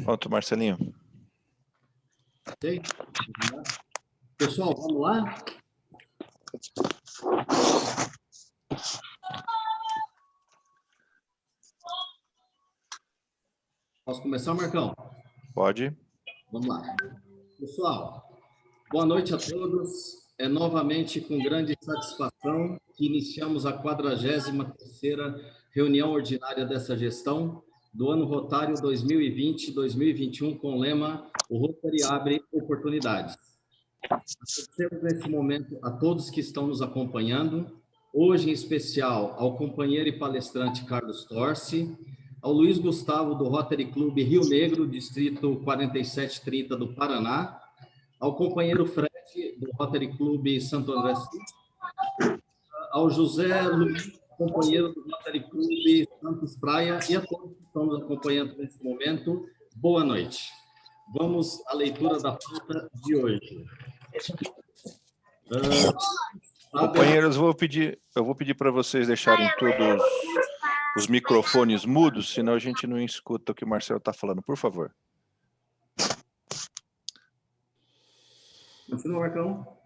Pronto, Marcelinho. Ok? Pessoal, vamos lá? Posso começar, Marcão? Pode. Vamos lá. Pessoal, boa noite a todos. É novamente com grande satisfação que iniciamos a 43ª reunião ordinária dessa gestão do ano rotário 2020-2021 com o lema O Rotary abre oportunidades. Agradecemos nesse momento a todos que estão nos acompanhando, hoje em especial ao companheiro e palestrante Carlos Torce, ao Luiz Gustavo do Rotary Clube Rio Negro, distrito 4730 do Paraná, ao companheiro Fred do Rotary Clube Santo André Sul, ao José Luiz, companheiro do Rotary Clube Santos Praia, e a todos que estão nos acompanhando nesse momento, boa noite. Vamos à leitura da pauta de hoje. Companheiros, eu vou pedir para vocês deixarem todos os microfones mudos, senão a gente não escuta o que o Marcelo está falando, por favor. Continua, Marcão.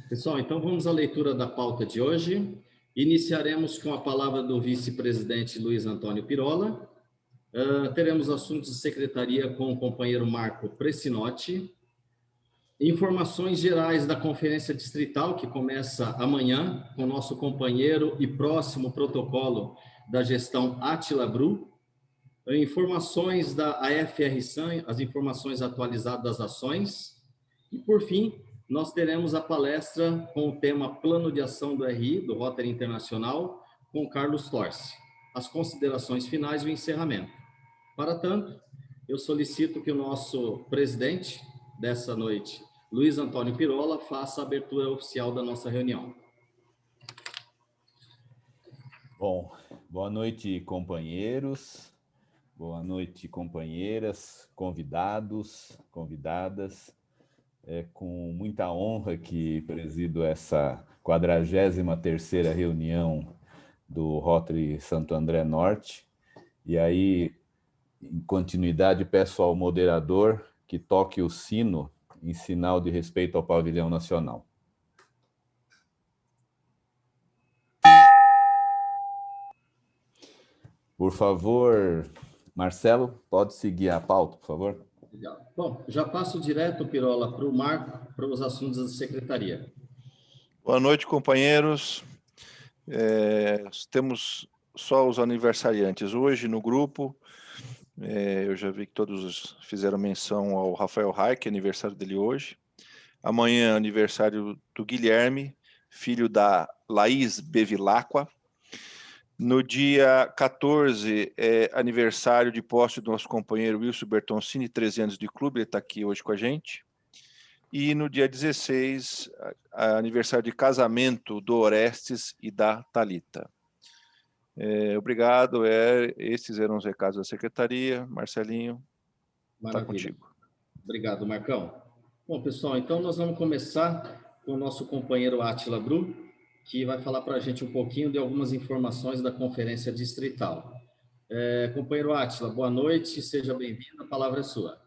Pessoal, então vamos à leitura da pauta de hoje. Iniciaremos com a palavra do vice-presidente Luiz Antônio Pirola. Teremos assuntos de secretaria com o companheiro Marco Precinotti. Informações gerais da Conferência Distrital, que começa amanhã, com o nosso companheiro e próximo protocolo da gestão Átila Bru. Informações da AFR-SAN, as informações atualizadas das ações. E, por fim, nós teremos a palestra com o tema Plano de Ação do RI, do Rotary Internacional, com Carlos Torce. As considerações finais e o encerramento. Para tanto, eu solicito que o nosso presidente dessa noite, Luiz Antônio Pirola, faça a abertura oficial da nossa reunião. Bom, boa noite, companheiros, boa noite, companheiras, convidados, convidadas. É com muita honra que presido essa 43ª reunião do Rotary Santo André Norte. E aí, em continuidade, peço ao moderador que toque o sino em sinal de respeito ao pavilhão nacional. Por favor, Marcelo, pode seguir a pauta, por favor? Legal. Bom, já passo direto, Pirola, para o Marco, para os assuntos da secretaria. Boa noite, companheiros. Temos só os aniversariantes hoje no grupo. Eu já vi que todos fizeram menção ao Rafael Raik, aniversário dele hoje. Amanhã, aniversário do Guilherme, filho da Laís Bevilacqua. No dia 14, aniversário de posse do nosso companheiro Wilson Bertoncini, 13 anos de clube, ele está aqui hoje com a gente. E no dia 16, aniversário de casamento do Orestes e da Thalita. Obrigado, esses eram os recados da secretaria. Marcelinho, está contigo. Obrigado, Marcão. Bom, pessoal, então nós vamos começar com o nosso companheiro Átila Bru, que vai falar para a gente um pouquinho de algumas informações da Conferência Distrital. Companheiro Átila, boa noite, seja bem-vindo, a palavra é sua.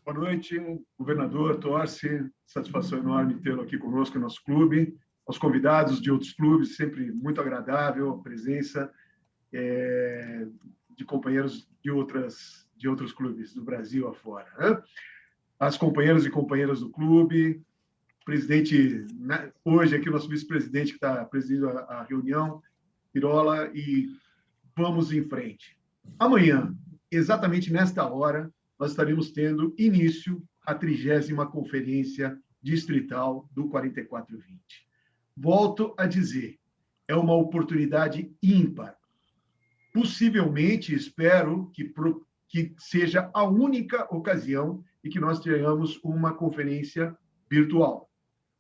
Boa noite, governador Torce, satisfação enorme tê-lo aqui conosco no nosso clube, aos convidados de outros clubes, sempre muito agradável a presença de companheiros de outros clubes do Brasil afora, né? As companheiras e companheiras do clube, presidente, hoje aqui o nosso vice-presidente que está presidindo a reunião, Pirola, e vamos em frente. Amanhã, exatamente nesta hora, nós estaremos tendo início a 30ª Conferência Distrital do 4420. Volto a dizer, é uma oportunidade ímpar. Possivelmente, espero que seja a única ocasião em que nós tenhamos uma conferência virtual.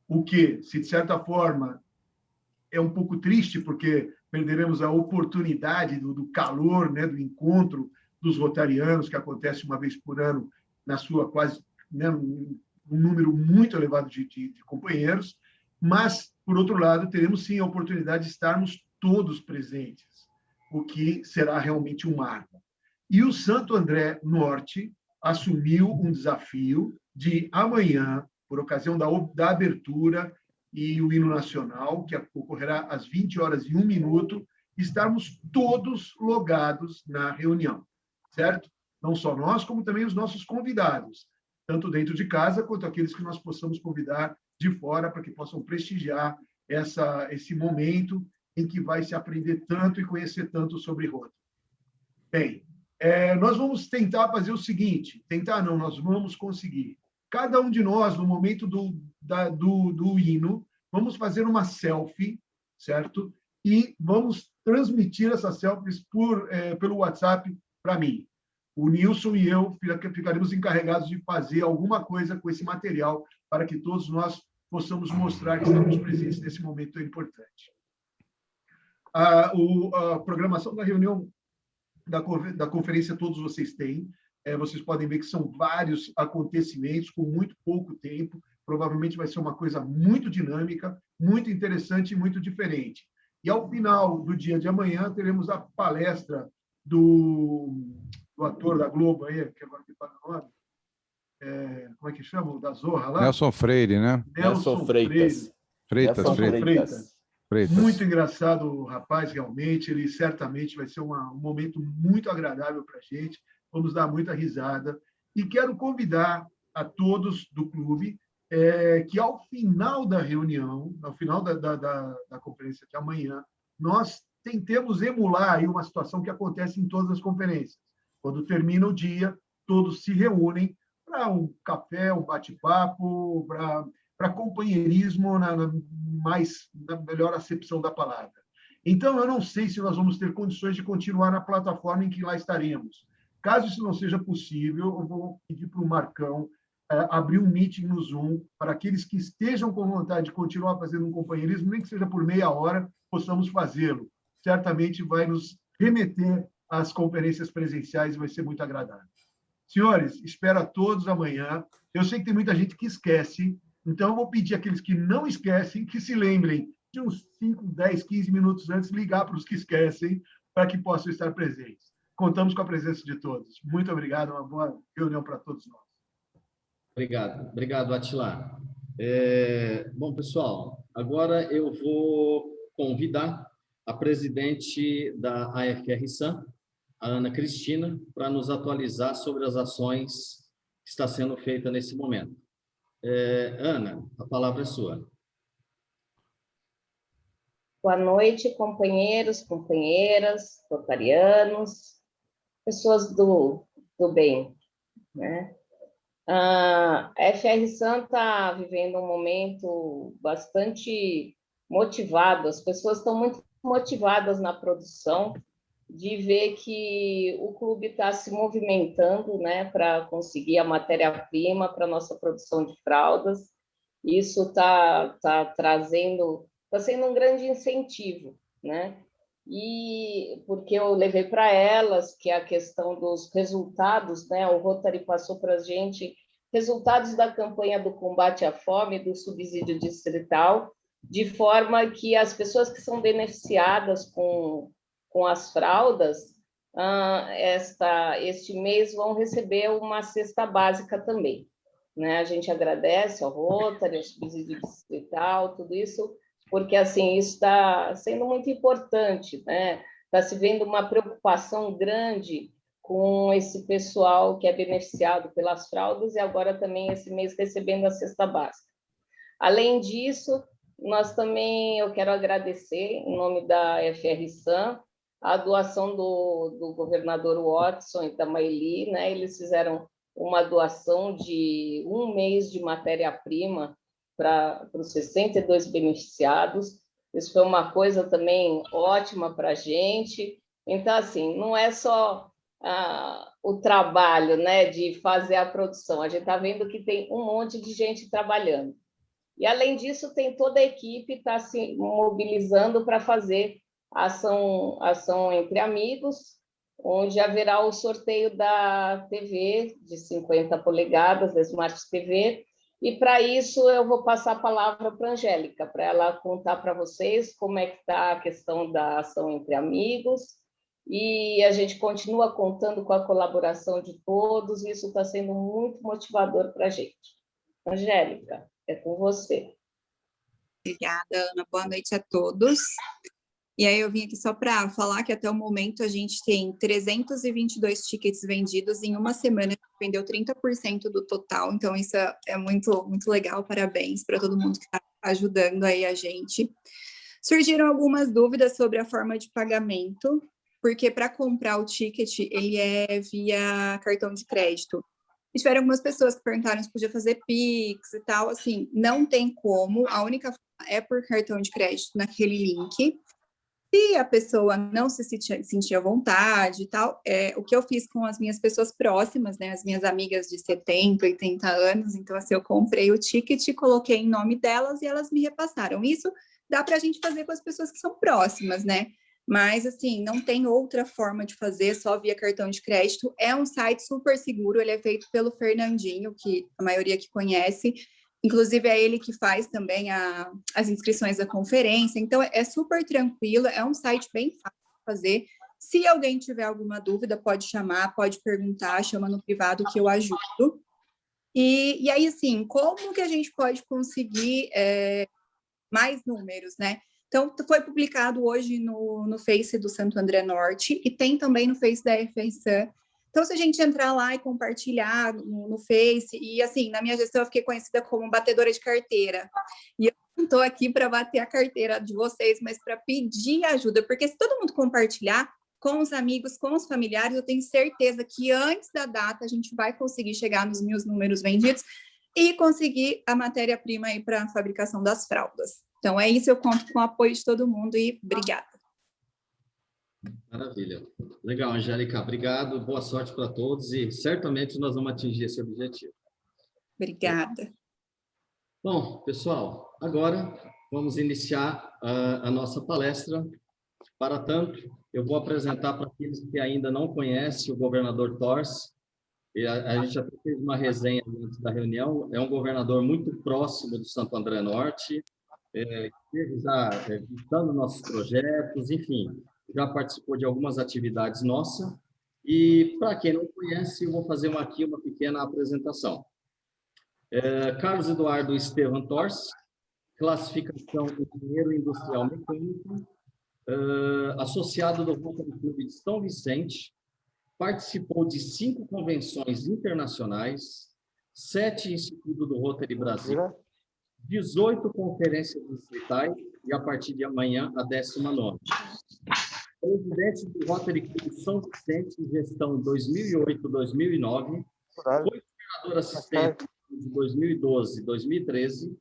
O que, se de certa forma, é um pouco triste, porque perderemos a oportunidade do calor, né, do encontro dos rotarianos, que acontece uma vez por ano, na sua quase, né, um número muito elevado de companheiros, mas, por outro lado, teremos sim a oportunidade de estarmos todos presentes. o que será realmente um marco. E o Santo André Norte assumiu um desafio de amanhã, por ocasião da abertura e o hino nacional, que ocorrerá às 20h01, estarmos todos logados na reunião, certo? Não só nós, como também os nossos convidados, tanto dentro de casa quanto aqueles que nós possamos convidar de fora para que possam prestigiar esse momento em que vai se aprender tanto e conhecer tanto sobre Rotary. Bem, nós vamos tentar fazer o seguinte, nós vamos conseguir. Cada um de nós, no momento do hino, vamos fazer uma selfie, certo? E vamos transmitir essas selfies pelo WhatsApp para mim. O Nilson e eu ficaremos encarregados de fazer alguma coisa com esse material para que todos nós possamos mostrar que estamos presentes nesse momento tão importante. A programação da reunião da conferência todos vocês têm. Vocês podem ver que são vários acontecimentos com muito pouco tempo. Provavelmente vai ser uma coisa muito dinâmica, muito interessante e muito diferente. E, ao final do dia de amanhã, teremos a palestra do ator da Globo, aí, que agora me fala o nome. Como é que chama? O da Zorra lá? Nelson Freire, né? Nelson Freitas. Freitas. Muito engraçado o rapaz, realmente. Ele certamente vai ser um momento muito agradável para a gente. Vamos dar muita risada. E quero convidar a todos do clube que, ao final da reunião, ao final da conferência de amanhã, nós tentemos emular aí uma situação que acontece em todas as conferências. Quando termina o dia, todos se reúnem para um café, um bate-papo, para companheirismo na melhor acepção da palavra. Então, eu não sei se nós vamos ter condições de continuar na plataforma em que lá estaremos. Caso isso não seja possível, eu vou pedir para o Marcão abrir um meeting no Zoom para aqueles que estejam com vontade de continuar fazendo um companheirismo, nem que seja por meia hora, possamos fazê-lo. Certamente vai nos remeter às conferências presenciais e vai ser muito agradável. Senhores, espero a todos amanhã. Eu sei que tem muita gente que esquece, então eu vou pedir àqueles que não esquecem que se lembrem de uns 5, 10, 15 minutos antes, ligar para os que esquecem, para que possam estar presentes. Contamos com a presença de todos. Muito obrigado, uma boa reunião para todos nós. Obrigado, Atila. Bom, pessoal, agora eu vou convidar a presidente da AFR-SAM, a Ana Cristina, para nos atualizar sobre as ações que está sendo feita nesse momento. Ana, a palavra é sua. Boa noite, companheiros, companheiras, rotarianos, pessoas do bem, né? A FR-SAM está vivendo um momento bastante motivado, as pessoas estão muito motivadas na produção, de ver que o clube está se movimentando, né, para conseguir a matéria-prima para a nossa produção de fraldas. Isso está sendo um grande incentivo, né? E porque eu levei para elas que a questão dos resultados, né? O Rotary passou para a gente resultados da campanha do combate à fome, do subsídio distrital, de forma que as pessoas que são beneficiadas com as fraldas, este mês vão receber uma cesta básica também, né? A gente agradece ao Rotary, ao subsídio distrital, tudo isso, porque assim isso está sendo muito importante, né? Está se vendo uma preocupação grande com esse pessoal que é beneficiado pelas fraldas e agora também esse mês recebendo a cesta básica. Além disso, eu quero agradecer, em nome da FR-SAM, a doação do governador Watson e da Maeli, né? Eles fizeram uma doação de um mês de matéria-prima para os 62 beneficiados. Isso foi uma coisa também ótima para a gente. Então, assim, não é só o trabalho, né, de fazer a produção, a gente está vendo que tem um monte de gente trabalhando. E, além disso, tem toda a equipe que está se mobilizando para fazer ação entre amigos, onde haverá o sorteio da TV de 50 polegadas, da Smart TV, e, para isso, eu vou passar a palavra para a Angélica, para ela contar para vocês como é que está a questão da ação entre amigos e a gente continua contando com a colaboração de todos, e isso está sendo muito motivador para a gente. Angélica, é com você. Obrigada, Ana. Boa noite a todos. E aí eu vim aqui só para falar que até o momento a gente tem 322 tickets vendidos em uma semana, vendeu 30% do total, então isso é muito, muito legal, parabéns para todo mundo que está ajudando aí a gente. Surgiram algumas dúvidas sobre a forma de pagamento, porque para comprar o ticket ele é via cartão de crédito. E tiveram algumas pessoas que perguntaram se podia fazer Pix e tal, assim, não tem como, a única forma é por cartão de crédito naquele link. Se a pessoa não se sentir à vontade e tal, o que eu fiz com as minhas pessoas próximas, né, as minhas amigas de 70, 80 anos, então assim, eu comprei o ticket, coloquei em nome delas e elas me repassaram. Isso dá para a gente fazer com as pessoas que são próximas, né? Mas, assim, não tem outra forma de fazer, só via cartão de crédito. É um site super seguro, ele é feito pelo Fernandinho, que a maioria que conhece. Inclusive, é ele que faz também as inscrições da conferência. Então, é super tranquilo, é um site bem fácil de fazer. Se alguém tiver alguma dúvida, pode chamar, pode perguntar, chama no privado que eu ajudo. E aí, assim, como que a gente pode conseguir mais números, né? Então, foi publicado hoje no Face do Santo André Norte e tem também no Face da FRSAM. Então, se a gente entrar lá e compartilhar no Face, e assim, na minha gestão eu fiquei conhecida como batedora de carteira. E eu não estou aqui para bater a carteira de vocês, mas para pedir ajuda, porque se todo mundo compartilhar com os amigos, com os familiares, eu tenho certeza que antes da data a gente vai conseguir chegar nos 1.000 números vendidos e conseguir a matéria-prima aí para a fabricação das fraldas. Então, é isso, eu conto com o apoio de todo mundo e obrigada. Maravilha. Legal, Angélica, obrigado, boa sorte para todos e certamente nós vamos atingir esse objetivo. Obrigada. Bom, pessoal, agora vamos iniciar a nossa palestra. Para tanto, eu vou apresentar para aqueles que ainda não conhecem o governador Torce. A gente já fez uma resenha antes da reunião, é um governador muito próximo do Santo André Norte, esteve já visitando nossos projetos, enfim, já participou de algumas atividades nossas. E, para quem não conhece, eu vou fazer aqui uma pequena apresentação. Carlos Eduardo Estevam Torce, classificação engenheiro industrial mecânico, associado do Rotary Club de São Vicente, participou de 5 convenções internacionais, 7 institutos do Rotary Brasil, 18 conferências distritais e, a partir de amanhã, a 19ª. Presidente do Rotary Club São Vicente, gestão 2008-2009, foi governador assistente de 2012-2013,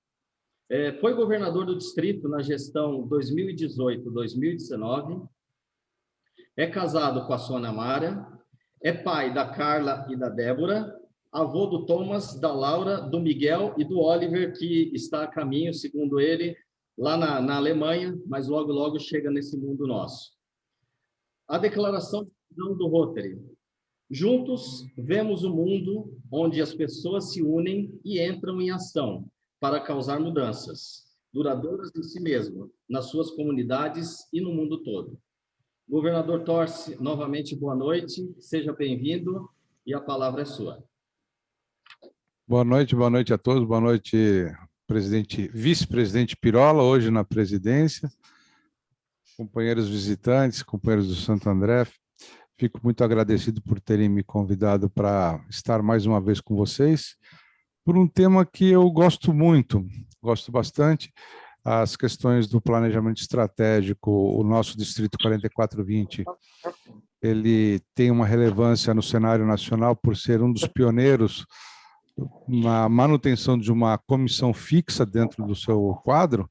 foi governador do distrito na gestão 2018-2019, é casado com a Sônia Mara, é pai da Carla e da Débora, avô do Thomas, da Laura, do Miguel e do Oliver, que está a caminho, segundo ele, lá na Alemanha, mas logo, logo chega nesse mundo nosso. A declaração de visão do Rotary. Juntos, vemos o mundo onde as pessoas se unem e entram em ação para causar mudanças duradouras em si mesmo, nas suas comunidades e no mundo todo. Governador Torce, novamente, boa noite, seja bem-vindo e a palavra é sua. Boa noite a todos, boa noite, vice-presidente Pirola, hoje na presidência, companheiros visitantes, companheiros do Santo André, fico muito agradecido por terem me convidado para estar mais uma vez com vocês, por um tema que eu gosto muito, gosto bastante, as questões do planejamento estratégico. O nosso Distrito 4420, ele tem uma relevância no cenário nacional por ser um dos pioneiros na manutenção de uma comissão fixa dentro do seu quadro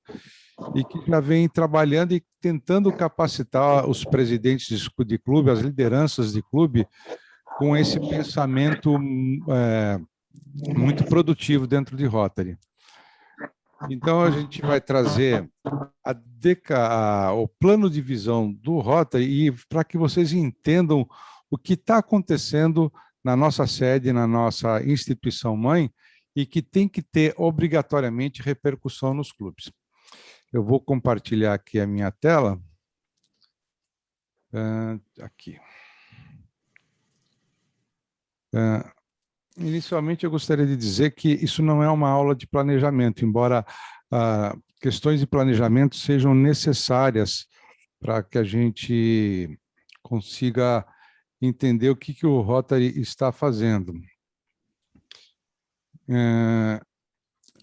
e que já vem trabalhando e tentando capacitar os presidentes de clube, as lideranças de clube, com esse pensamento muito produtivo dentro de Rotary. Então, a gente vai trazer o plano de visão do Rotary e para que vocês entendam o que está acontecendo na nossa sede, na nossa instituição mãe, e que tem que ter obrigatoriamente repercussão nos clubes. Eu vou compartilhar aqui a minha tela. Aqui. Inicialmente, eu gostaria de dizer que isso não é uma aula de planejamento, embora questões de planejamento sejam necessárias para que a gente consiga entender o que o Rotary está fazendo.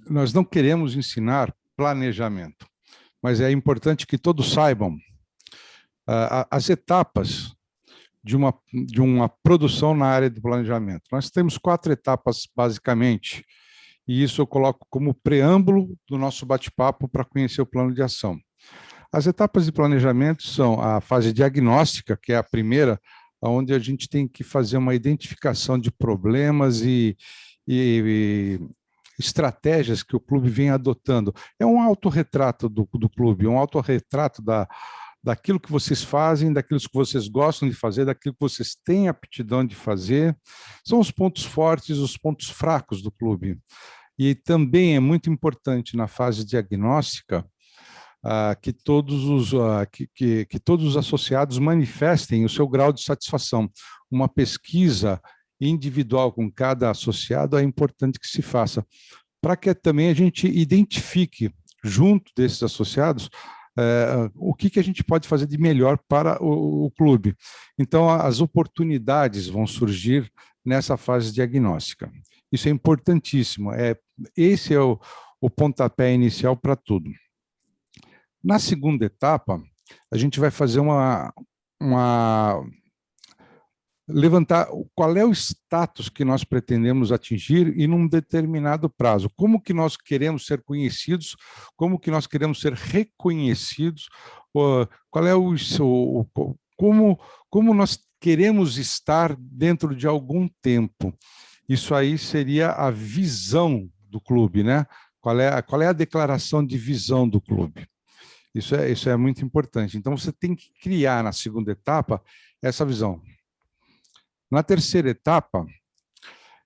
Nós não queremos ensinar planejamento, mas é importante que todos saibam as etapas de uma produção na área do planejamento. Nós temos 4 etapas, basicamente, e isso eu coloco como preâmbulo do nosso bate-papo para conhecer o plano de ação. As etapas de planejamento são a fase diagnóstica, que é a primeira, onde a gente tem que fazer uma identificação de problemas e estratégias que o clube vem adotando. É um autorretrato do clube, um autorretrato daquilo que vocês fazem, daquilo que vocês gostam de fazer, daquilo que vocês têm aptidão de fazer. São os pontos fortes, os pontos fracos do clube. E também é muito importante na fase diagnóstica que todos os associados manifestem o seu grau de satisfação. Uma pesquisa individual com cada associado é importante que se faça, para que também a gente identifique, junto desses associados, o que a gente pode fazer de melhor para o clube. Então, as oportunidades vão surgir nessa fase diagnóstica. Isso é importantíssimo. Esse é o pontapé inicial para tudo. Na segunda etapa, a gente vai fazer levantar qual é o status que nós pretendemos atingir em um determinado prazo. Como que nós queremos ser conhecidos, como que nós queremos ser reconhecidos, qual é como nós queremos estar dentro de algum tempo. Isso aí seria a visão do clube, né? Qual é a declaração de visão do clube? Isso é muito importante. Então, você tem que criar na segunda etapa essa visão. Na terceira etapa,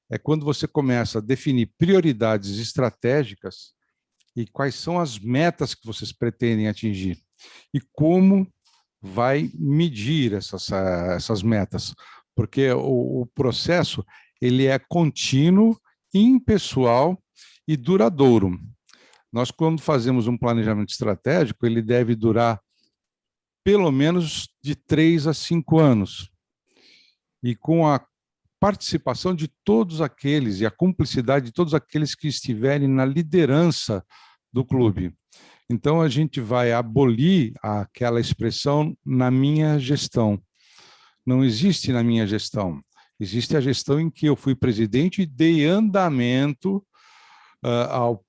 é quando você começa a definir prioridades estratégicas e quais são as metas que vocês pretendem atingir e como vai medir essas metas, porque o processo ele é contínuo, impessoal e duradouro. Nós, quando fazemos um planejamento estratégico, ele deve durar pelo menos de 3 a 5 anos. E com a participação de todos aqueles e a cumplicidade de todos aqueles que estiverem na liderança do clube. Então, a gente vai abolir aquela expressão na minha gestão. Não existe na minha gestão. Existe a gestão em que eu fui presidente e dei andamento ao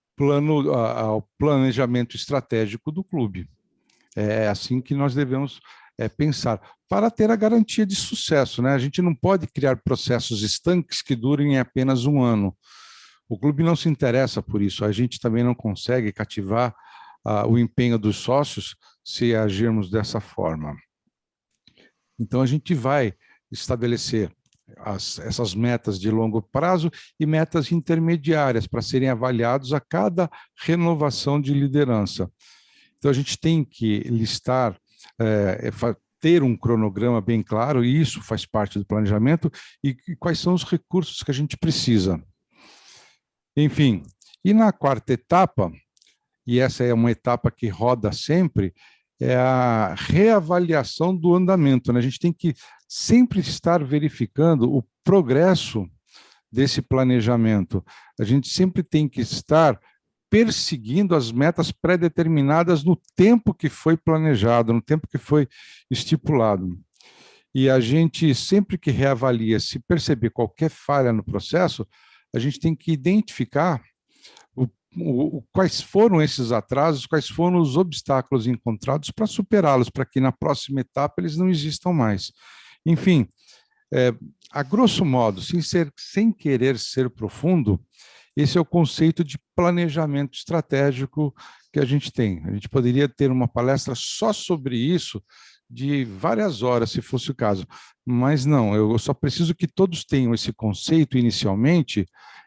planejamento estratégico do clube. É assim que nós devemos pensar, para ter a garantia de sucesso, né? A gente não pode criar processos estanques que durem apenas 1 ano. O clube não se interessa por isso, a gente também não consegue cativar o empenho dos sócios se agirmos dessa forma. Então, a gente vai estabelecer essas metas de longo prazo e metas intermediárias para serem avaliados a cada renovação de liderança. Então, a gente tem que listar, ter um cronograma bem claro, e isso faz parte do planejamento, e quais são os recursos que a gente precisa. Enfim, e na quarta etapa, e essa é uma etapa que roda sempre, é a reavaliação do andamento, né? A gente tem que sempre estar verificando o progresso desse planejamento. A gente sempre tem que estar perseguindo as metas pré-determinadas no tempo que foi planejado, no tempo que foi estipulado. E a gente, sempre que reavalia, se perceber qualquer falha no processo, a gente tem que identificar quais foram esses atrasos, quais foram os obstáculos encontrados para superá-los, para que na próxima etapa eles não existam mais. Enfim, a grosso modo, sem querer ser profundo, esse é o conceito de planejamento estratégico que a gente tem. A gente poderia ter uma palestra só sobre isso de várias horas, se fosse o caso, mas não, eu só preciso que todos tenham esse conceito inicialmente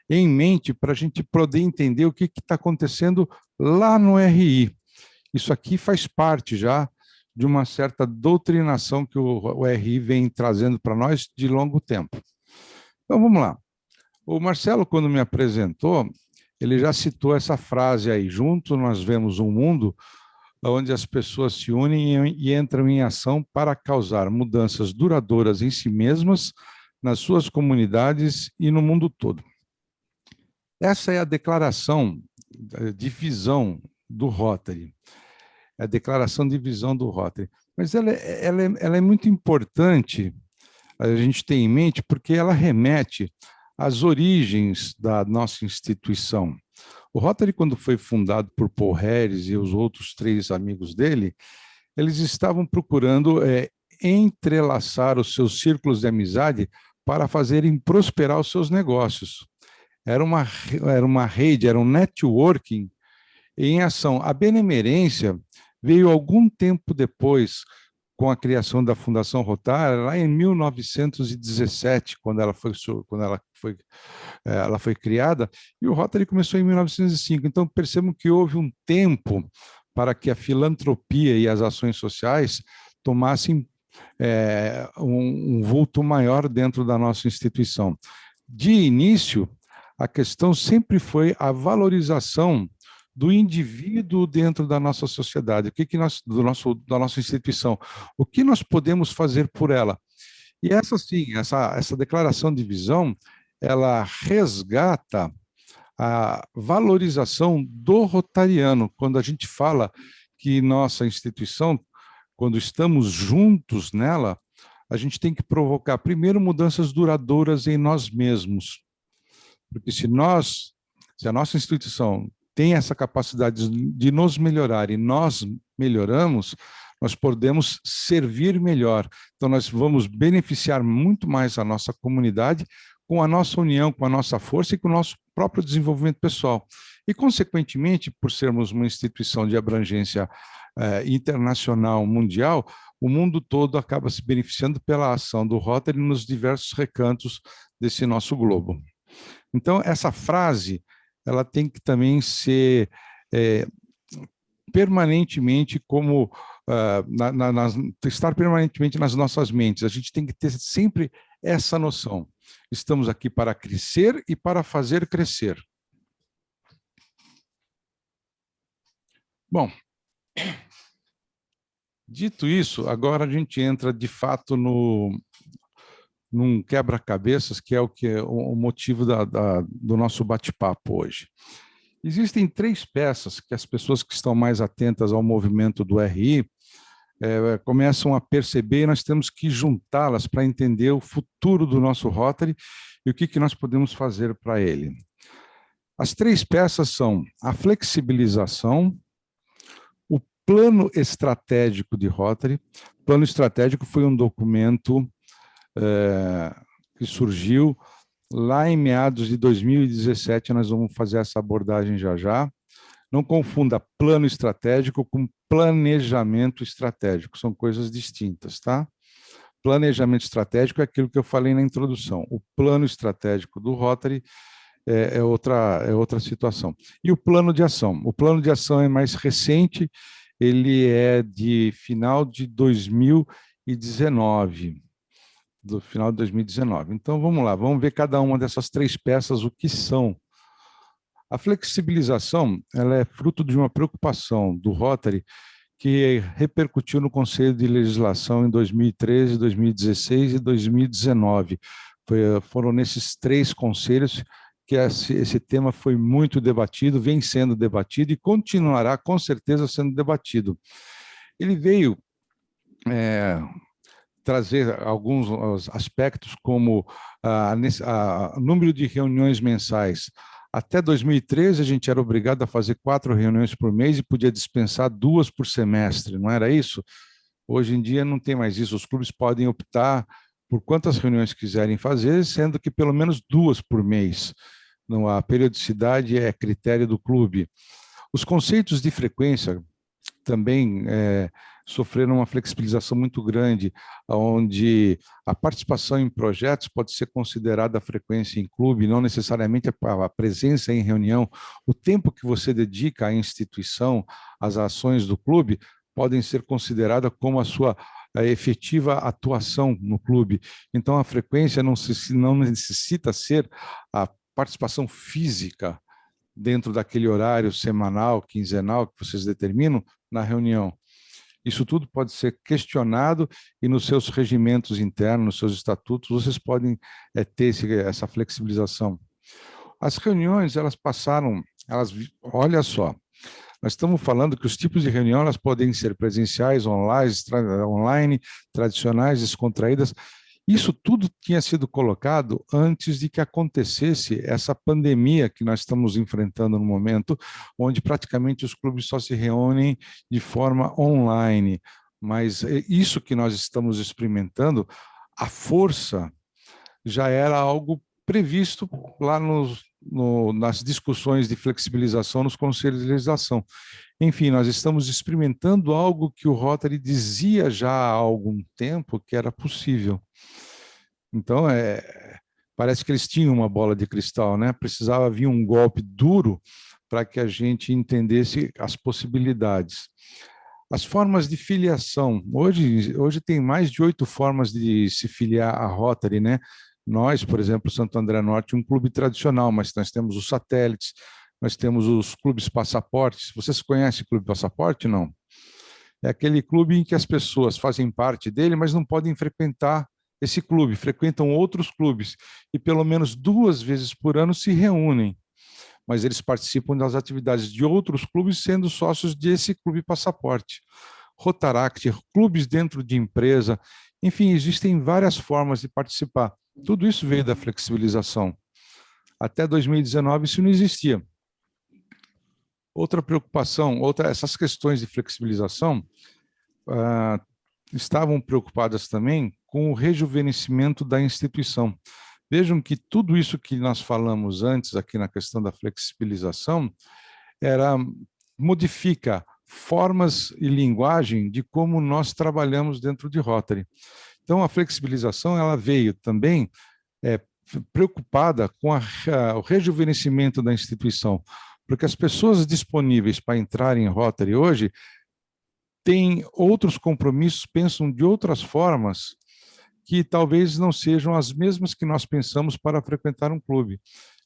em mente para a gente poder entender o que está acontecendo lá no RI. Isso aqui faz parte já de uma certa doutrinação que o RI vem trazendo para nós de longo tempo. Então, vamos lá. O Marcelo, quando me apresentou, ele já citou essa frase aí: junto nós vemos um mundo onde as pessoas se unem e entram em ação para causar mudanças duradouras em si mesmas, nas suas comunidades e no mundo todo. Essa é a declaração de visão do Rotary. A declaração de visão do Rotary. Mas ela é muito importante a gente ter em mente, porque ela remete às origens da nossa instituição. O Rotary, quando foi fundado por Paul Harris e os outros 3 amigos dele, eles estavam procurando entrelaçar os seus círculos de amizade para fazerem prosperar os seus negócios. Era uma rede, era um networking em ação. A benemerência veio algum tempo depois, com a criação da Fundação Rotary, lá em 1917, quando ela foi criada, e o Rotary começou em 1905. Então, percebam que houve um tempo para que a filantropia e as ações sociais tomassem um vulto maior dentro da nossa instituição. De início, a questão sempre foi a valorização do indivíduo dentro da nossa sociedade, da nossa instituição, o que nós podemos fazer por ela. E essa declaração de visão, ela resgata a valorização do rotariano, quando a gente fala que nossa instituição, quando estamos juntos nela, a gente tem que provocar, primeiro, mudanças duradouras em nós mesmos. Porque se a nossa instituição tem essa capacidade de nos melhorar e nós melhoramos, nós podemos servir melhor. Então, nós vamos beneficiar muito mais a nossa comunidade com a nossa união, com a nossa força e com o nosso próprio desenvolvimento pessoal. E, consequentemente, por sermos uma instituição de abrangência internacional, mundial, o mundo todo acaba se beneficiando pela ação do Rotary nos diversos recantos desse nosso globo. Então, essa frase, ela tem que também ser permanentemente estar permanentemente nas nossas mentes. A gente tem que ter sempre essa noção. Estamos aqui para crescer e para fazer crescer. Bom, dito isso, agora a gente entra de fato num quebra-cabeças, que é o motivo do nosso bate-papo hoje. Existem 3 peças que as pessoas que estão mais atentas ao movimento do RI começam a perceber, e nós temos que juntá-las para entender o futuro do nosso Rotary e o que nós podemos fazer para ele. As 3 peças são a flexibilização, o plano estratégico de Rotary. O plano estratégico foi um documento que surgiu lá em meados de 2017, nós vamos fazer essa abordagem já. Não confunda plano estratégico com planejamento estratégico, são coisas distintas, tá? Planejamento estratégico é aquilo que eu falei na introdução. O plano estratégico do Rotary é outra situação. E o plano de ação? O plano de ação é mais recente, ele é de final de 2019. Do final de 2019. Então, vamos lá, vamos ver cada uma dessas 3 peças, o que são. A flexibilização, ela é fruto de uma preocupação do Rotary que repercutiu no Conselho de Legislação em 2013, 2016 e 2019. Foram nesses 3 conselhos que esse tema foi muito debatido, vem sendo debatido e continuará, com certeza, sendo debatido. Ele veio trazer alguns aspectos como o número de reuniões mensais. Até 2013, a gente era obrigado a fazer 4 reuniões por mês e podia dispensar 2 por semestre, não era isso? Hoje em dia não tem mais isso, os clubes podem optar por quantas reuniões quiserem fazer, sendo que pelo menos 2 por mês. Não, a periodicidade é critério do clube. Os conceitos de frequência também sofreram uma flexibilização muito grande, onde a participação em projetos pode ser considerada a frequência em clube, não necessariamente a presença em reunião. O tempo que você dedica à instituição, às ações do clube, podem ser consideradas como a sua efetiva atuação no clube. Então, a frequência não necessita ser a participação física dentro daquele horário semanal, quinzenal que vocês determinam na reunião. Isso tudo pode ser questionado e nos seus regimentos internos, nos seus estatutos, vocês podem ter essa flexibilização. As reuniões, olha só, nós estamos falando que os tipos de reunião elas podem ser presenciais, online, tradicionais, descontraídas. Isso tudo tinha sido colocado antes de que acontecesse essa pandemia que nós estamos enfrentando no momento, onde praticamente os clubes só se reúnem de forma online. Mas isso que nós estamos experimentando, a força já era algo previsto lá nas discussões de flexibilização nos conselhos de legislação. Enfim, nós estamos experimentando algo que o Rotary dizia já há algum tempo que era possível. Então, parece que eles tinham uma bola de cristal, né? Precisava vir um golpe duro para que a gente entendesse as possibilidades. As formas de filiação. Hoje tem mais de 8 formas de se filiar à Rotary, né? Nós, por exemplo, Santo André Norte, um clube tradicional, mas nós temos os satélites, nós temos os clubes passaportes. Vocês conhecem o clube passaporte? Não. É aquele clube em que as pessoas fazem parte dele, mas não podem frequentar esse clube, frequentam outros clubes e pelo menos 2 vezes por ano se reúnem. Mas eles participam das atividades de outros clubes, sendo sócios desse clube passaporte. Rotaract, clubes dentro de empresa, enfim, existem várias formas de participar. Tudo isso veio da flexibilização. Até 2019 isso não existia. Outra preocupação, essas questões de flexibilização estavam preocupadas também com o rejuvenescimento da instituição. Vejam que tudo isso que nós falamos antes aqui na questão da flexibilização modifica formas e linguagem de como nós trabalhamos dentro de Rotary. Então, a flexibilização ela veio também preocupada com o rejuvenescimento da instituição, porque as pessoas disponíveis para entrar em Rotary hoje têm outros compromissos, pensam de outras formas que talvez não sejam as mesmas que nós pensamos para frequentar um clube.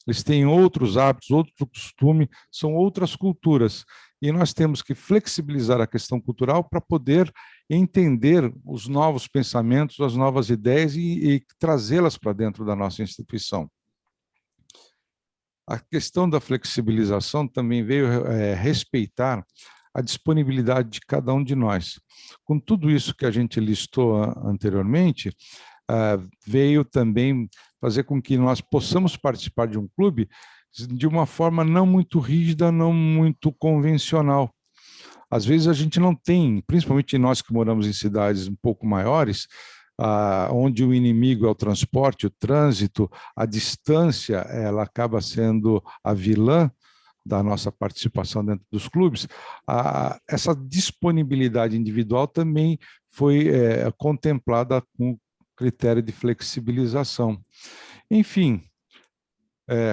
Eles têm outros hábitos, outro costume, são outras culturas. E nós temos que flexibilizar a questão cultural para poder entender os novos pensamentos, as novas ideias e trazê-las para dentro da nossa instituição. A questão da flexibilização também veio respeitar a disponibilidade de cada um de nós. Com tudo isso que a gente listou anteriormente, veio também fazer com que nós possamos participar de um clube de uma forma não muito rígida, não muito convencional. Às vezes a gente não tem, principalmente nós que moramos em cidades um pouco maiores, onde o inimigo é o transporte, o trânsito, a distância, ela acaba sendo a vilã da nossa participação dentro dos clubes. Essa disponibilidade individual também foi contemplada com critério de flexibilização. Enfim,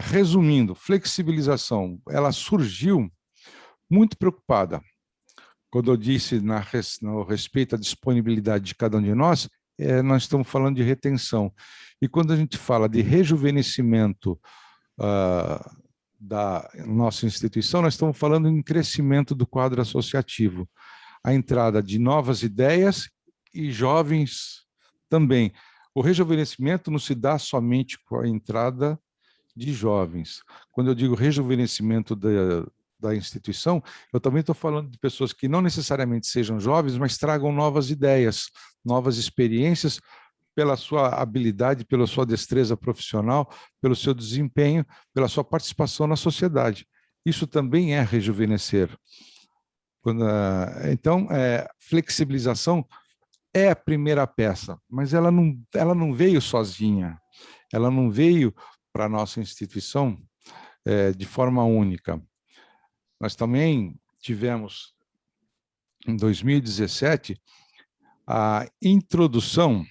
resumindo, flexibilização, ela surgiu muito preocupada. Quando eu disse no respeito à disponibilidade de cada um de nós estamos falando de retenção. E quando a gente fala de rejuvenescimento da nossa instituição, nós estamos falando em crescimento do quadro associativo, a entrada de novas ideias e jovens também. O rejuvenescimento não se dá somente com a entrada de jovens. Quando eu digo rejuvenescimento da instituição, eu também estou falando de pessoas que não necessariamente sejam jovens, mas tragam novas ideias, novas experiências, pela sua habilidade, pela sua destreza profissional, pelo seu desempenho, pela sua participação na sociedade. Isso também é rejuvenescer. Então, flexibilização é a primeira peça, mas ela não veio sozinha, ela não veio para a nossa instituição de forma única. Nós também tivemos, em 2017, a introdução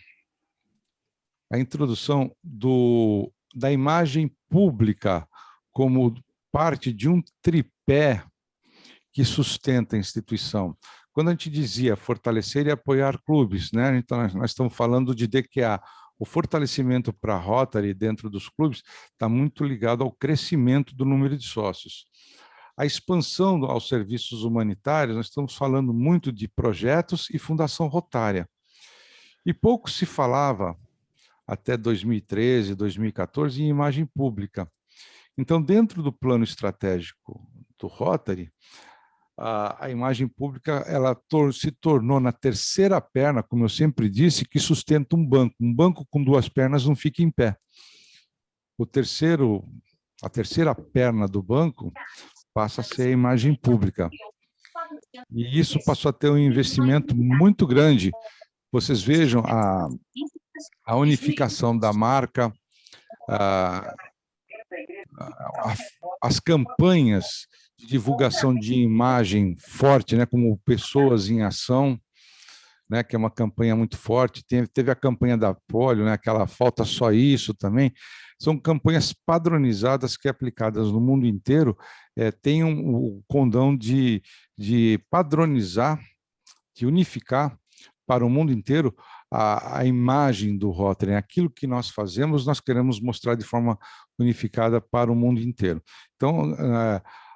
da imagem pública como parte de um tripé que sustenta a instituição. quando a gente dizia fortalecer e apoiar clubes, né? Então, nós estamos falando de DQA. O fortalecimento para a Rotary dentro dos clubes está muito ligado ao crescimento do número de sócios. A expansão aos serviços humanitários, nós estamos falando muito de projetos e Fundação Rotária. E pouco se falava, até 2013, 2014, em imagem pública. Então, dentro do plano estratégico do Rotary, a imagem pública ela se tornou na terceira perna, como eu sempre disse, que sustenta um banco. Um banco com duas pernas não fica em pé. A terceira perna do banco passa a ser a imagem pública. E isso passou a ter um investimento muito grande. Vocês vejam a unificação da marca, as campanhas de divulgação de imagem forte, né, como Pessoas em Ação, né, que é uma campanha muito forte. Teve a campanha da polio, né, aquela Falta Só Isso também. São campanhas padronizadas que, aplicadas no mundo inteiro, têm o condão de padronizar, de unificar para o mundo inteiro a imagem do Rotary. Aquilo que nós fazemos, nós queremos mostrar de forma unificada para o mundo inteiro. Então,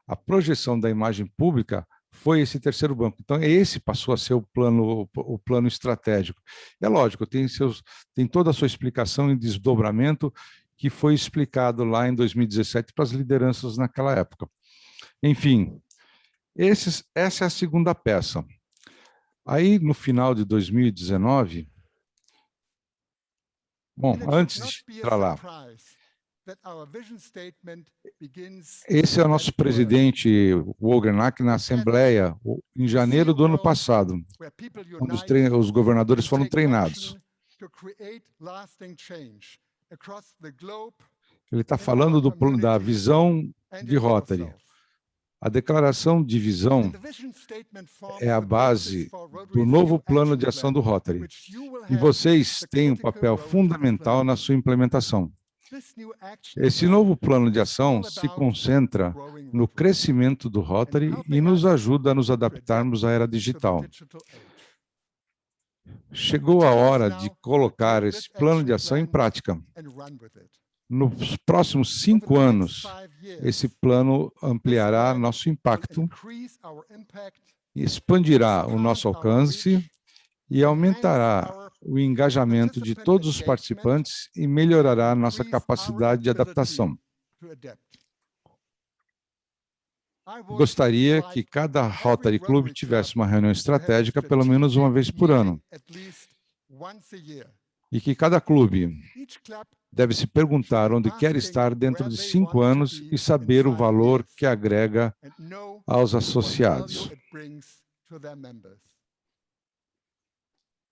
a projeção da imagem pública foi esse terceiro banco. Então, esse passou a ser o plano estratégico. É lógico, tem toda a sua explicação e desdobramento que foi explicado lá em 2017 para as lideranças naquela época. Enfim, essa é a segunda peça. Aí, no final de 2019, bom, antes de entrar lá, esse é o nosso presidente, Wogernak, na Assembleia, em janeiro do ano passado, onde os governadores foram treinados. Ele está falando da visão de Rotary. A declaração de visão é a base do novo plano de ação do Rotary. E vocês têm um papel fundamental na sua implementação. Esse novo plano de ação se concentra no crescimento do Rotary e nos ajuda a nos adaptarmos à era digital. Chegou a hora de colocar esse plano de ação em prática. Nos próximos 5 anos, esse plano ampliará nosso impacto, expandirá o nosso alcance e aumentará o engajamento de todos os participantes e melhorará nossa capacidade de adaptação. Gostaria que cada Rotary Club tivesse uma reunião estratégica pelo menos uma vez por ano. E que cada clube deve se perguntar onde quer estar dentro de 5 anos e saber o valor que agrega aos associados.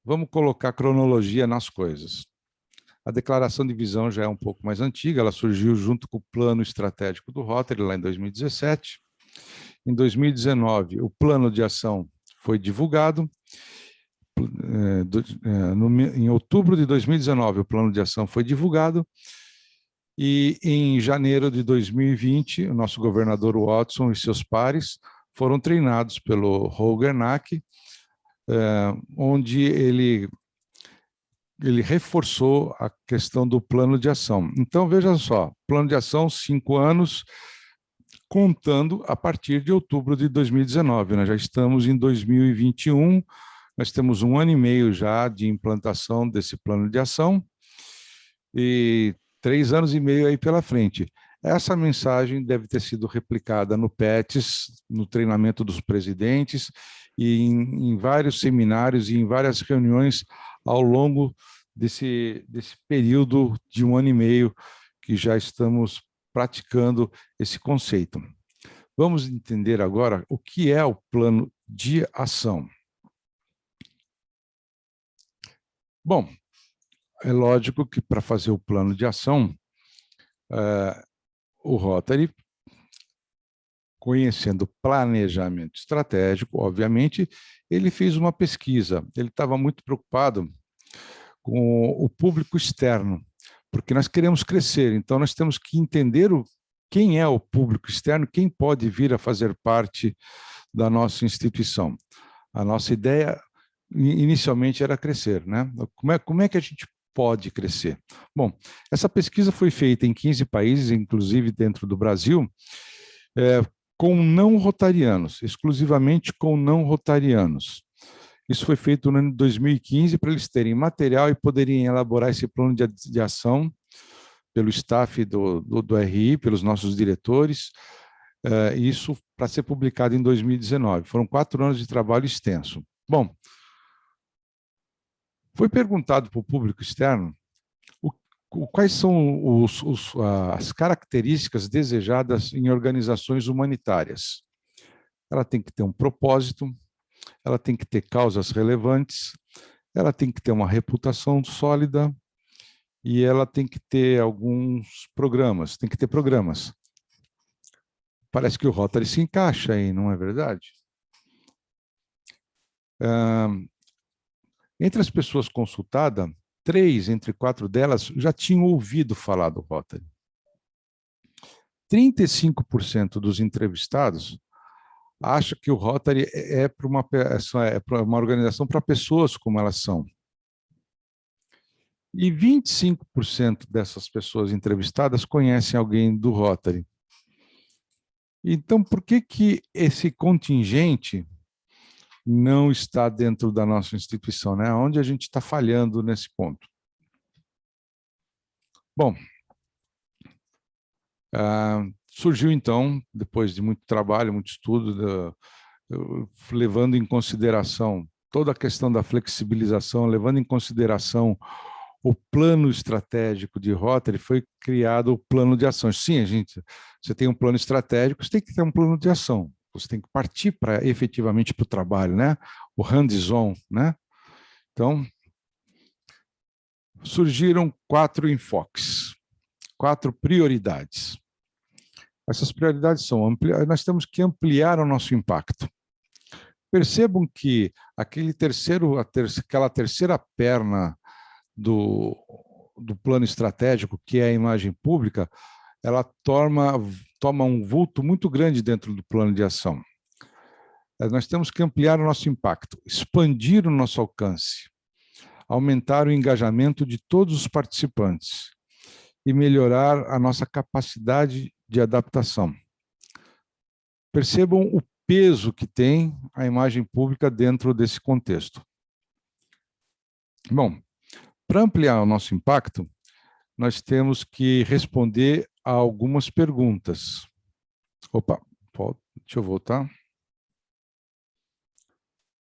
Vamos colocar cronologia nas coisas. A declaração de visão já é um pouco mais antiga, ela surgiu junto com o plano estratégico do Rotary, lá em 2017. Em 2019, o plano de ação foi divulgado. Em outubro de 2019, o plano de ação foi divulgado. E em janeiro de 2020, o nosso governador Watson e seus pares foram treinados pelo Wogernak, onde ele reforçou a questão do plano de ação. Então, veja só, plano de ação, 5 anos, contando a partir de outubro de 2019. Nós já estamos em 2021, nós temos 1 ano e meio já de implantação desse plano de ação e 3 anos e meio aí pela frente. Essa mensagem deve ter sido replicada no PETS, no treinamento dos presidentes, e em vários seminários e em várias reuniões ao longo desse período de 1 ano e meio que já estamos praticando esse conceito. Vamos entender agora o que é o plano de ação. Bom, é lógico que para fazer o plano de ação, o Rotary, conhecendo planejamento estratégico, obviamente, ele fez uma pesquisa. Ele estava muito preocupado com o público externo, porque nós queremos crescer, então nós temos que entender quem é o público externo, quem pode vir a fazer parte da nossa instituição. A nossa ideia inicialmente era crescer, né? Como é que a gente pode crescer? Bom, essa pesquisa foi feita em 15 países, inclusive dentro do Brasil, com não rotarianos, exclusivamente com não rotarianos. Isso foi feito no ano de 2015 para eles terem material e poderem elaborar esse plano de ação pelo staff do RI, pelos nossos diretores, isso para ser publicado em 2019. Foram 4 anos de trabalho extenso. Bom, foi perguntado para o público externo quais são as características desejadas em organizações humanitárias. Ela tem que ter um propósito, ela tem que ter causas relevantes, ela tem que ter uma reputação sólida e ela tem que ter alguns programas, tem que ter programas. Parece que o Rotary se encaixa aí, não é verdade? Entre as pessoas consultadas, 3 entre 4 delas já tinham ouvido falar do Rotary. 35% dos entrevistados acham que o Rotary é para uma organização para pessoas como elas são. E 25% dessas pessoas entrevistadas conhecem alguém do Rotary. Então, por que esse contingente não está dentro da nossa instituição, né? Onde a gente está falhando nesse ponto? Bom, surgiu então, depois de muito trabalho, muito estudo, levando em consideração toda a questão da flexibilização, levando em consideração o plano estratégico de Rotary, foi criado o plano de ação. Sim, você tem um plano estratégico, você tem que ter um plano de ação. Você tem que partir efetivamente para o trabalho, né? O hands-on, né? Então, surgiram 4 enfoques, 4 prioridades. Essas prioridades são, nós temos que ampliar o nosso impacto. Percebam que aquela terceira perna do plano estratégico, que é a imagem pública, ela toma um vulto muito grande dentro do plano de ação. Nós temos que ampliar o nosso impacto, expandir o nosso alcance, aumentar o engajamento de todos os participantes e melhorar a nossa capacidade de adaptação. Percebam o peso que tem a imagem pública dentro desse contexto. Bom, para ampliar o nosso impacto, nós temos que responder a algumas perguntas. Opa, deixa eu voltar.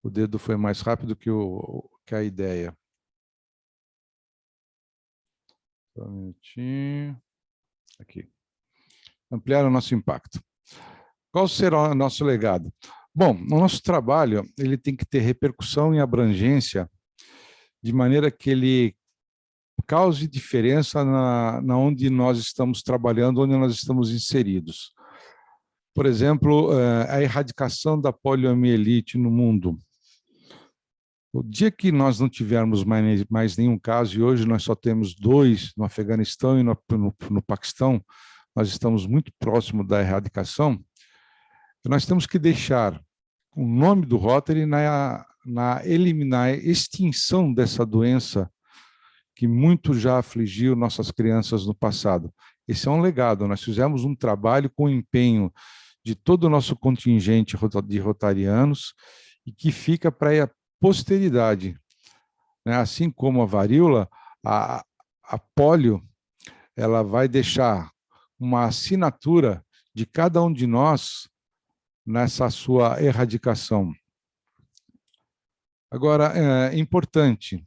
O dedo foi mais rápido que a ideia. Só um minutinho. Aqui. Ampliar o nosso impacto. Qual será o nosso legado? Bom, o nosso trabalho ele tem que ter repercussão e abrangência de maneira que ele cause diferença na onde nós estamos trabalhando, onde nós estamos inseridos. Por exemplo, a erradicação da poliomielite no mundo. O dia que nós não tivermos mais nenhum caso, e hoje nós só temos 2 no Afeganistão e no Paquistão, nós estamos muito próximo da erradicação, nós temos que deixar o nome do Rotary na extinção dessa doença que muito já afligiu nossas crianças no passado. Esse é um legado, nós fizemos um trabalho com empenho de todo o nosso contingente de rotarianos e que fica para a posteridade. Assim como a varíola, a polio, ela vai deixar uma assinatura de cada um de nós nessa sua erradicação. Agora, é importante,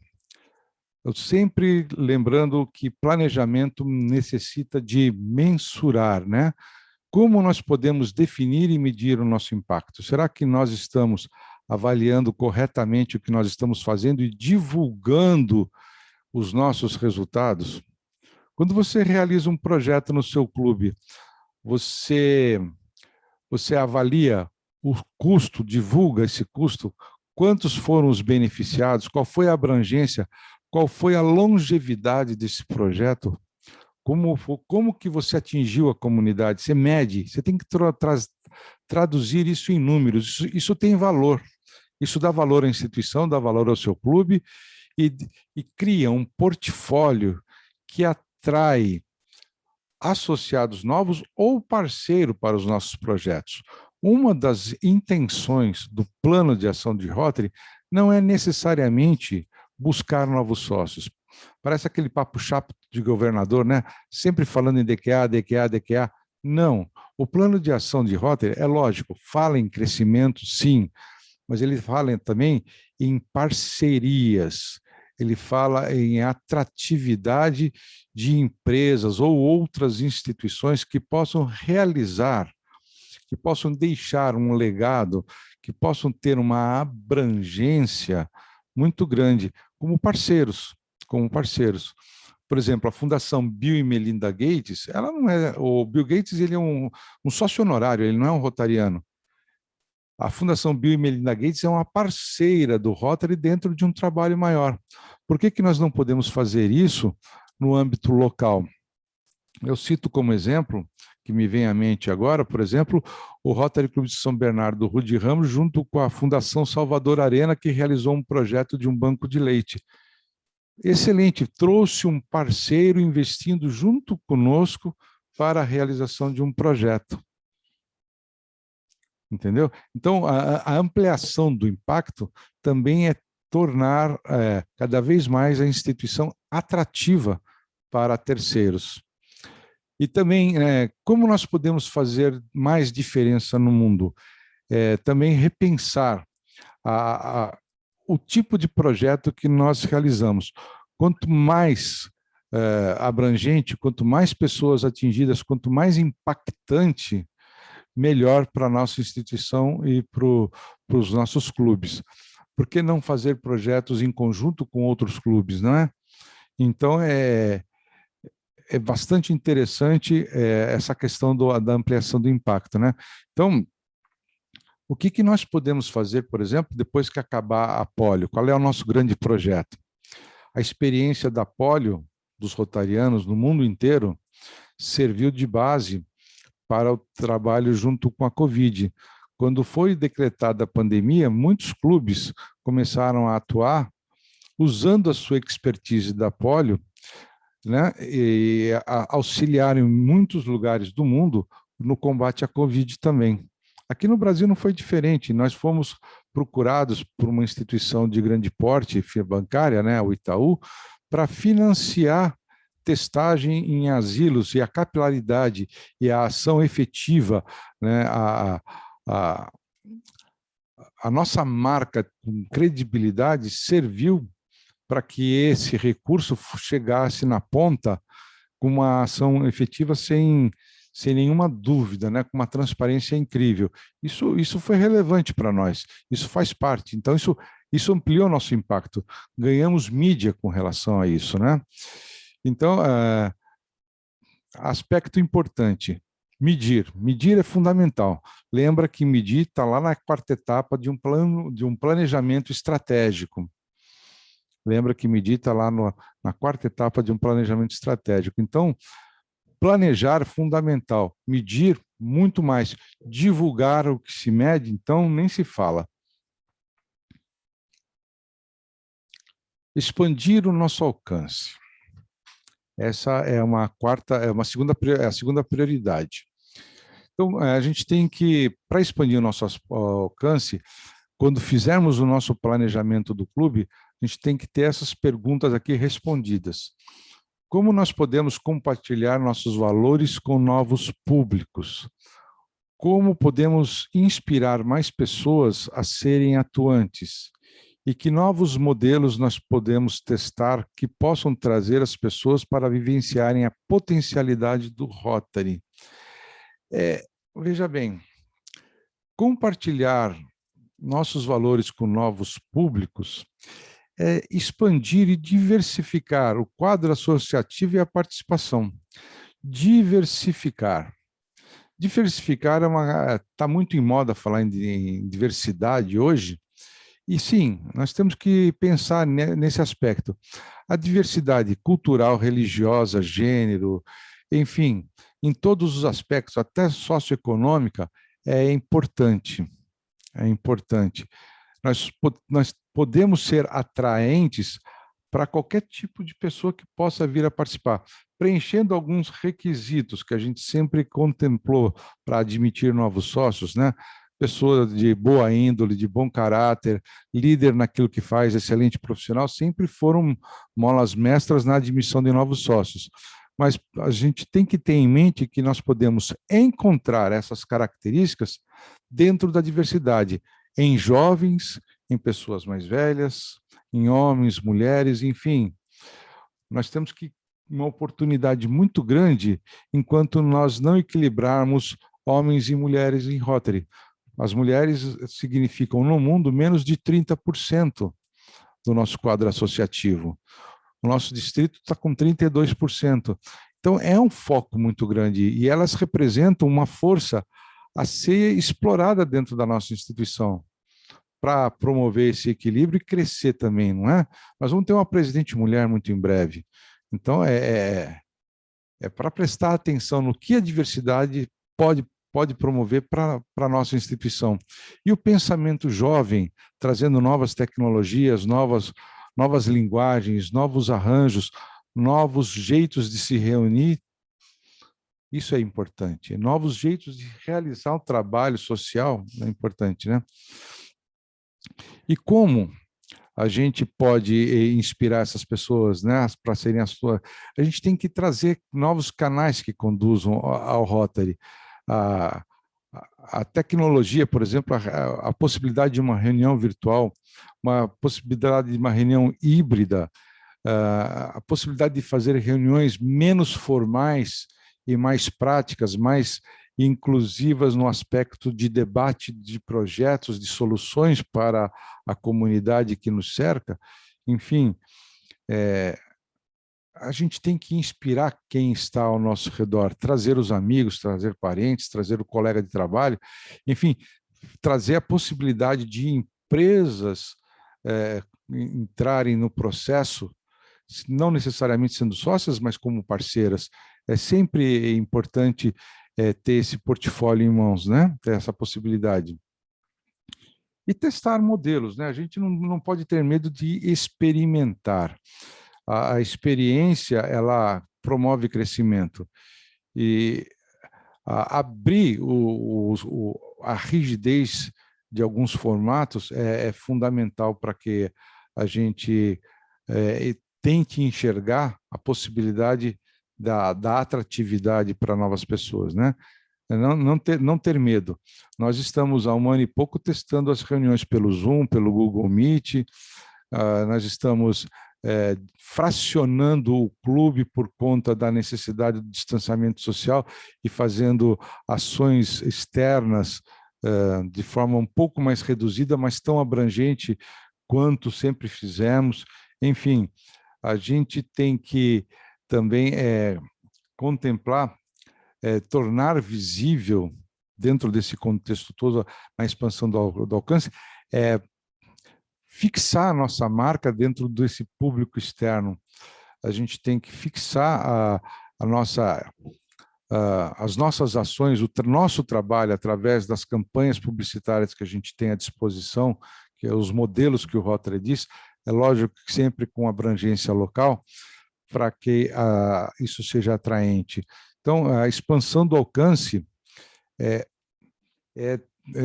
eu sempre lembrando que planejamento necessita de mensurar, né? Como nós podemos definir e medir o nosso impacto? Será que nós estamos avaliando corretamente o que nós estamos fazendo e divulgando os nossos resultados? Quando você realiza um projeto no seu clube, você avalia o custo, divulga esse custo, quantos foram os beneficiados, qual foi a abrangência, qual foi a longevidade desse projeto, como que você atingiu a comunidade, você mede, você tem que traduzir isso em números, isso tem valor. Isso dá valor à instituição, dá valor ao seu clube e cria um portfólio que atrai associados novos ou parceiro para os nossos projetos. Uma das intenções do plano de ação de Rotary não é necessariamente buscar novos sócios. Parece aquele papo chato de governador, né? Sempre falando em DQA, DQA, DQA. Não. O plano de ação de Rotary, é lógico, fala em crescimento, sim, mas ele fala também em parcerias, ele fala em atratividade de empresas ou outras instituições que possam realizar, que possam deixar um legado, que possam ter uma abrangência muito grande como parceiros, como parceiros. Por exemplo, a Fundação Bill e Melinda Gates, ela não é, o Bill Gates ele é um sócio honorário, ele não é um rotariano. A Fundação Bill e Melinda Gates é uma parceira do Rotary dentro de um trabalho maior. Por que nós não podemos fazer isso no âmbito local? Eu cito como exemplo, que me vem à mente agora, por exemplo, o Rotary Clube de São Bernardo Rude Ramos, junto com a Fundação Salvador Arena, que realizou um projeto de um banco de leite. Excelente, trouxe um parceiro investindo junto conosco para a realização de um projeto. Entendeu? Então, a ampliação do impacto também é tornar cada vez mais a instituição atrativa para terceiros. E também, como nós podemos fazer mais diferença no mundo? Também repensar o tipo de projeto que nós realizamos. Quanto mais abrangente, quanto mais pessoas atingidas, quanto mais impactante, melhor para a nossa instituição e para os nossos clubes. Por que não fazer projetos em conjunto com outros clubes, não é? Então, é bastante interessante essa questão da ampliação do impacto, né? Então, o que nós podemos fazer, por exemplo, depois que acabar a polio? Qual é o nosso grande projeto? A experiência da polio, dos rotarianos no mundo inteiro, serviu de base para o trabalho junto com a Covid. Quando foi decretada a pandemia, muitos clubes começaram a atuar usando a sua expertise da polio, né, e auxiliar em muitos lugares do mundo no combate à Covid também. Aqui no Brasil não foi diferente, nós fomos procurados por uma instituição de grande porte bancária, né, o Itaú, para financiar testagem em asilos e a capilaridade e a ação efetiva, né, a nossa marca com credibilidade serviu para que esse recurso chegasse na ponta com uma ação efetiva sem nenhuma dúvida, né, com uma transparência incrível. Isso foi relevante para nós, isso faz parte. Então, isso ampliou nosso impacto. Ganhamos mídia com relação a isso, né? Então, aspecto importante, medir. Medir é fundamental. Lembra que medir está lá na quarta etapa de um planejamento estratégico. Lembra que medir está lá na quarta etapa de um planejamento estratégico. Então, planejar é fundamental. Medir, muito mais. Divulgar o que se mede, então, nem se fala. Expandir o nosso alcance. Essa é a segunda prioridade. Então, a gente tem que, para expandir o nosso alcance, quando fizermos o nosso planejamento do clube, a gente tem que ter essas perguntas aqui respondidas. Como nós podemos compartilhar nossos valores com novos públicos? Como podemos inspirar mais pessoas a serem atuantes? E que novos modelos nós podemos testar que possam trazer as pessoas para vivenciarem a potencialidade do Rotary? Veja bem, compartilhar nossos valores com novos públicos é expandir e diversificar o quadro associativo e a participação. Diversificar. Diversificar está muito em moda falar em diversidade hoje. E sim, nós temos que pensar nesse aspecto. A diversidade cultural, religiosa, gênero, enfim, em todos os aspectos, até socioeconômica, é importante. É importante. nós podemos ser atraentes para qualquer tipo de pessoa que possa vir a participar, preenchendo alguns requisitos que a gente sempre contemplou para admitir novos sócios, né? Pessoa de boa índole, de bom caráter, líder naquilo que faz, excelente profissional, sempre foram molas mestras na admissão de novos sócios. Mas a gente tem que ter em mente que nós podemos encontrar essas características dentro da diversidade, em jovens, em pessoas mais velhas, em homens, mulheres, enfim. Nós temos uma oportunidade muito grande enquanto nós não equilibrarmos homens e mulheres em Rotary. As mulheres significam, no mundo, menos de 30% do nosso quadro associativo. O nosso distrito está com 32%. Então, é um foco muito grande e elas representam uma força a ser explorada dentro da nossa instituição para promover esse equilíbrio e crescer também, não é? Nós vamos ter uma presidente mulher muito em breve. Então, é para prestar atenção no que a diversidade pode promover para a nossa instituição. E o pensamento jovem, trazendo novas tecnologias, novas linguagens, novos arranjos, novos jeitos de se reunir, isso é importante. Novos jeitos de realizar o trabalho social é importante, né? E como a gente pode inspirar essas pessoas, né, para serem as suas... A gente tem que trazer novos canais que conduzam ao Rotary. A tecnologia, por exemplo, a possibilidade de uma reunião virtual, uma possibilidade de uma reunião híbrida, a possibilidade de fazer reuniões menos formais e mais práticas, mais inclusivas no aspecto de debate de projetos, de soluções para a comunidade que nos cerca. Enfim, a gente tem que inspirar quem está ao nosso redor, trazer os amigos, trazer parentes, trazer o colega de trabalho, enfim, trazer a possibilidade de empresas entrarem no processo, não necessariamente sendo sócias, mas como parceiras. É sempre importante ter esse portfólio em mãos, né? Ter essa possibilidade. E testar modelos, né? A gente não pode ter medo de experimentar. A experiência, ela promove crescimento. E abrir a rigidez de alguns formatos é fundamental para que a gente tente enxergar a possibilidade da atratividade para novas pessoas, né? Não ter medo. Nós estamos há 1 ano e pouco testando as reuniões pelo Zoom, pelo Google Meet, nós estamos fracionando o clube por conta da necessidade do distanciamento social e fazendo ações externas de forma um pouco mais reduzida, mas tão abrangente quanto sempre fizemos. Enfim, a gente tem que também contemplar, tornar visível, dentro desse contexto todo, a expansão do alcance, fixar a nossa marca dentro desse público externo. A gente tem que fixar as nossas ações, o nosso trabalho através das campanhas publicitárias que a gente tem à disposição, que é os modelos que o Rotary diz, é lógico que sempre com abrangência local, para que isso seja atraente. Então, a expansão do alcance é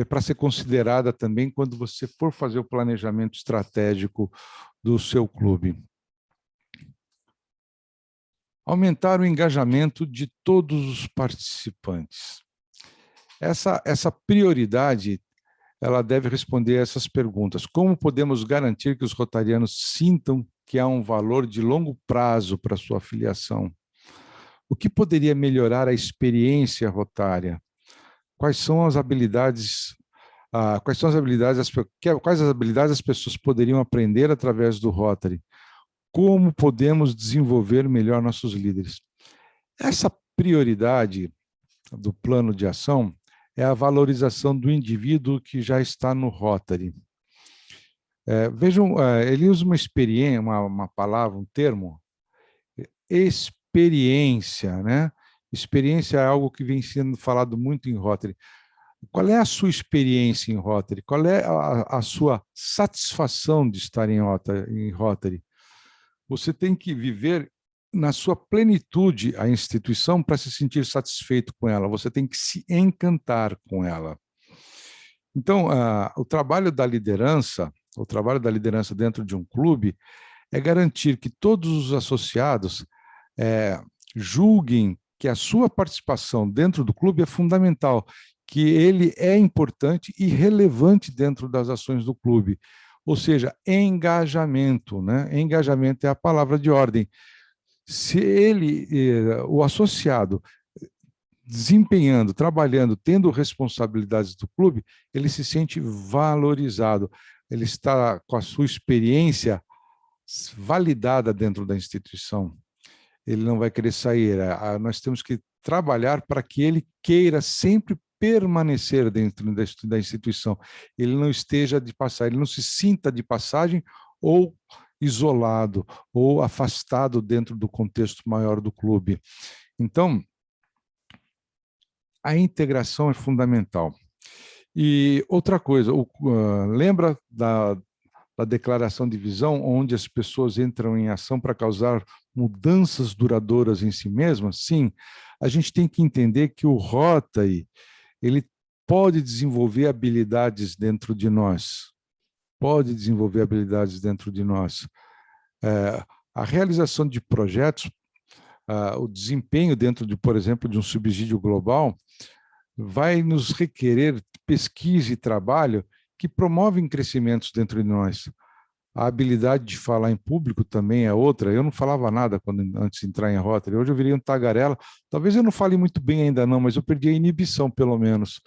para ser considerada também quando você for fazer o planejamento estratégico do seu clube. Aumentar o engajamento de todos os participantes. Essa prioridade, ela deve responder a essas perguntas. Como podemos garantir que os rotarianos sintam que há um valor de longo prazo para sua afiliação? O que poderia melhorar a experiência rotária? Quais as habilidades as pessoas poderiam aprender através do Rotary? Como podemos desenvolver melhor nossos líderes? Essa prioridade do plano de ação é a valorização do indivíduo que já está no Rotary. Vejam, ele usa uma palavra, um termo, experiência, né? Experiência é algo que vem sendo falado muito em Rotary. Qual é a sua experiência em Rotary? Qual é a sua satisfação de estar em Rotary? Você tem que viver na sua plenitude a instituição para se sentir satisfeito com ela. Você tem que se encantar com ela. Então, o trabalho da liderança dentro de um clube é garantir que todos os associados julguem que a sua participação dentro do clube é fundamental, que ele é importante e relevante dentro das ações do clube. Ou seja, engajamento, né? Engajamento é a palavra de ordem. Se o associado, desempenhando, trabalhando, tendo responsabilidades do clube, ele se sente valorizado, ele está com a sua experiência validada dentro da instituição. Ele não vai querer sair. Nós temos que trabalhar para que ele queira sempre permanecer dentro da instituição. Ele não esteja de passagem, ele não se sinta de passagem ou isolado ou afastado dentro do contexto maior do clube. Então, a integração é fundamental. E outra coisa, lembra da declaração de visão, onde as pessoas entram em ação para causar mudanças duradouras em si mesmas? Sim, a gente tem que entender que o Rotary, ele pode desenvolver habilidades dentro de nós. Pode desenvolver habilidades dentro de nós. A realização de projetos, o desempenho dentro de, por exemplo, de um subsídio global, vai nos requerer pesquisa e trabalho que promovem crescimentos dentro de nós. A habilidade de falar em público também é outra. Eu não falava nada antes de entrar em Rotary. Hoje eu virei um tagarela. Talvez eu não fale muito bem ainda não, mas eu perdi a inibição, pelo menos.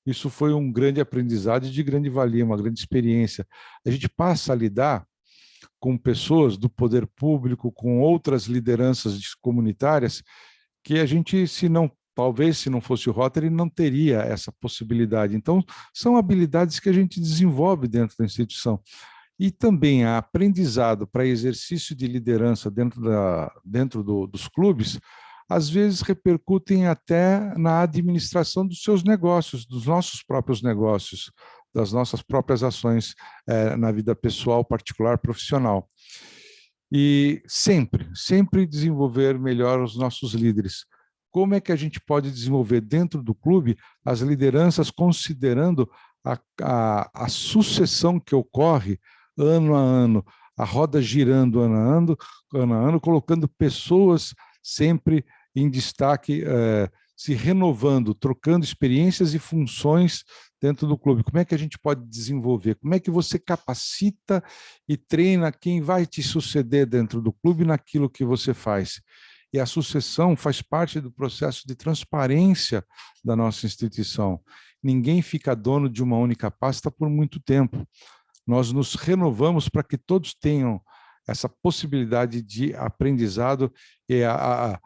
Isso foi um grande aprendizado e de grande valia, uma grande experiência. A gente passa a lidar com pessoas do poder público, com outras lideranças comunitárias, que a gente, talvez, se não fosse o Rotary, não teria essa possibilidade. Então, são habilidades que a gente desenvolve dentro da instituição. E também a aprendizado para exercício de liderança dentro dos clubes, às vezes repercutem até na administração dos seus negócios, dos nossos próprios negócios, das nossas próprias ações na vida pessoal, particular, profissional. E sempre desenvolver melhor os nossos líderes. Como é que a gente pode desenvolver dentro do clube as lideranças considerando a sucessão que ocorre ano a ano, a roda girando ano a ano, colocando pessoas sempre em destaque, se renovando, trocando experiências e funções dentro do clube. Como é que a gente pode desenvolver? Como é que você capacita e treina quem vai te suceder dentro do clube naquilo que você faz? E a sucessão faz parte do processo de transparência da nossa instituição. Ninguém fica dono de uma única pasta por muito tempo. Nós nos renovamos para que todos tenham essa possibilidade de aprendizado e a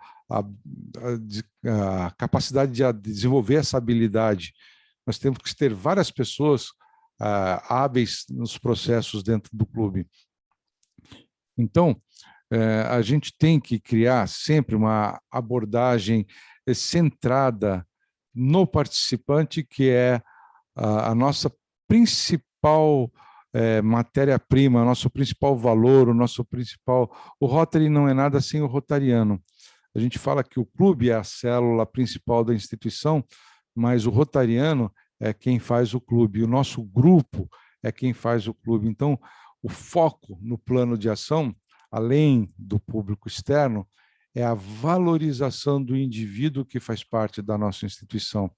capacidade de desenvolver essa habilidade. Nós temos que ter várias pessoas hábeis nos processos dentro do clube. Então, a gente tem que criar sempre uma abordagem centrada no participante, que é a nossa principal matéria-prima, nosso principal valor, o nosso principal... O Rotary não é nada sem o rotariano. A gente fala que o clube é a célula principal da instituição, mas o rotariano é quem faz o clube, o nosso grupo é quem faz o clube. Então, o foco no plano de ação, além do público externo, é a valorização do indivíduo que faz parte da nossa instituição.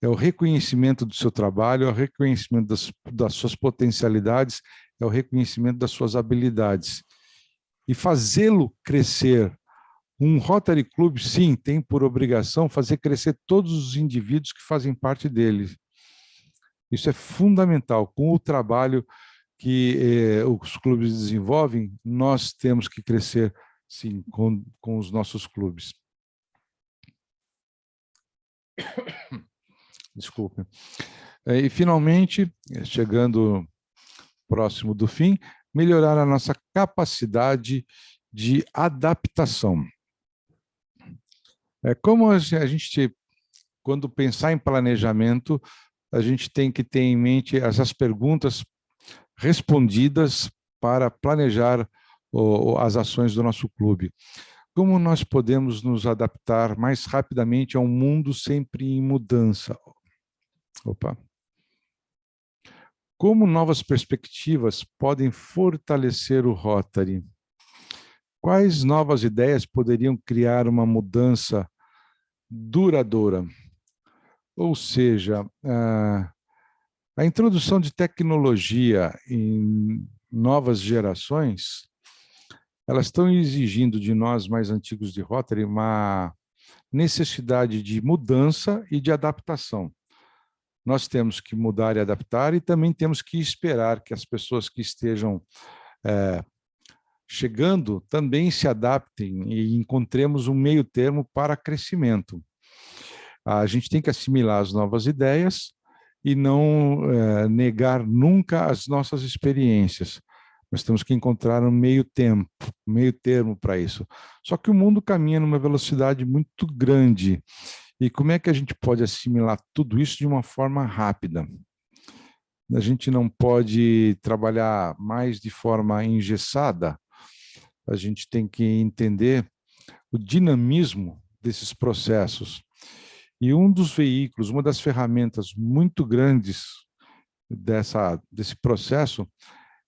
É o reconhecimento do seu trabalho, é o reconhecimento das suas potencialidades, é o reconhecimento das suas habilidades. E fazê-lo crescer. Um Rotary Club, sim, tem por obrigação fazer crescer todos os indivíduos que fazem parte dele. Isso é fundamental. Com o trabalho que os clubes desenvolvem, nós temos que crescer, sim, com os nossos clubes. Desculpe. E, finalmente, chegando próximo do fim, melhorar a nossa capacidade de adaptação. Como a gente, quando pensar em planejamento, a gente tem que ter em mente essas perguntas respondidas para planejar as ações do nosso clube. Como nós podemos nos adaptar mais rapidamente a um mundo sempre em mudança? Opa! Como novas perspectivas podem fortalecer o Rotary? Quais novas ideias poderiam criar uma mudança duradoura? Ou seja, a introdução de tecnologia em novas gerações, elas estão exigindo de nós mais antigos de Rotary uma necessidade de mudança e de adaptação. Nós temos que mudar e adaptar e também temos que esperar que as pessoas que estejam chegando também se adaptem e encontremos um meio termo para crescimento. A gente tem que assimilar as novas ideias e não negar nunca as nossas experiências. Nós temos que encontrar um meio termo para isso. Só que o mundo caminha numa velocidade muito grande. E como é que a gente pode assimilar tudo isso de uma forma rápida? A gente não pode trabalhar mais de forma engessada. A gente tem que entender o dinamismo desses processos. E um dos veículos, uma das ferramentas muito grandes desse processo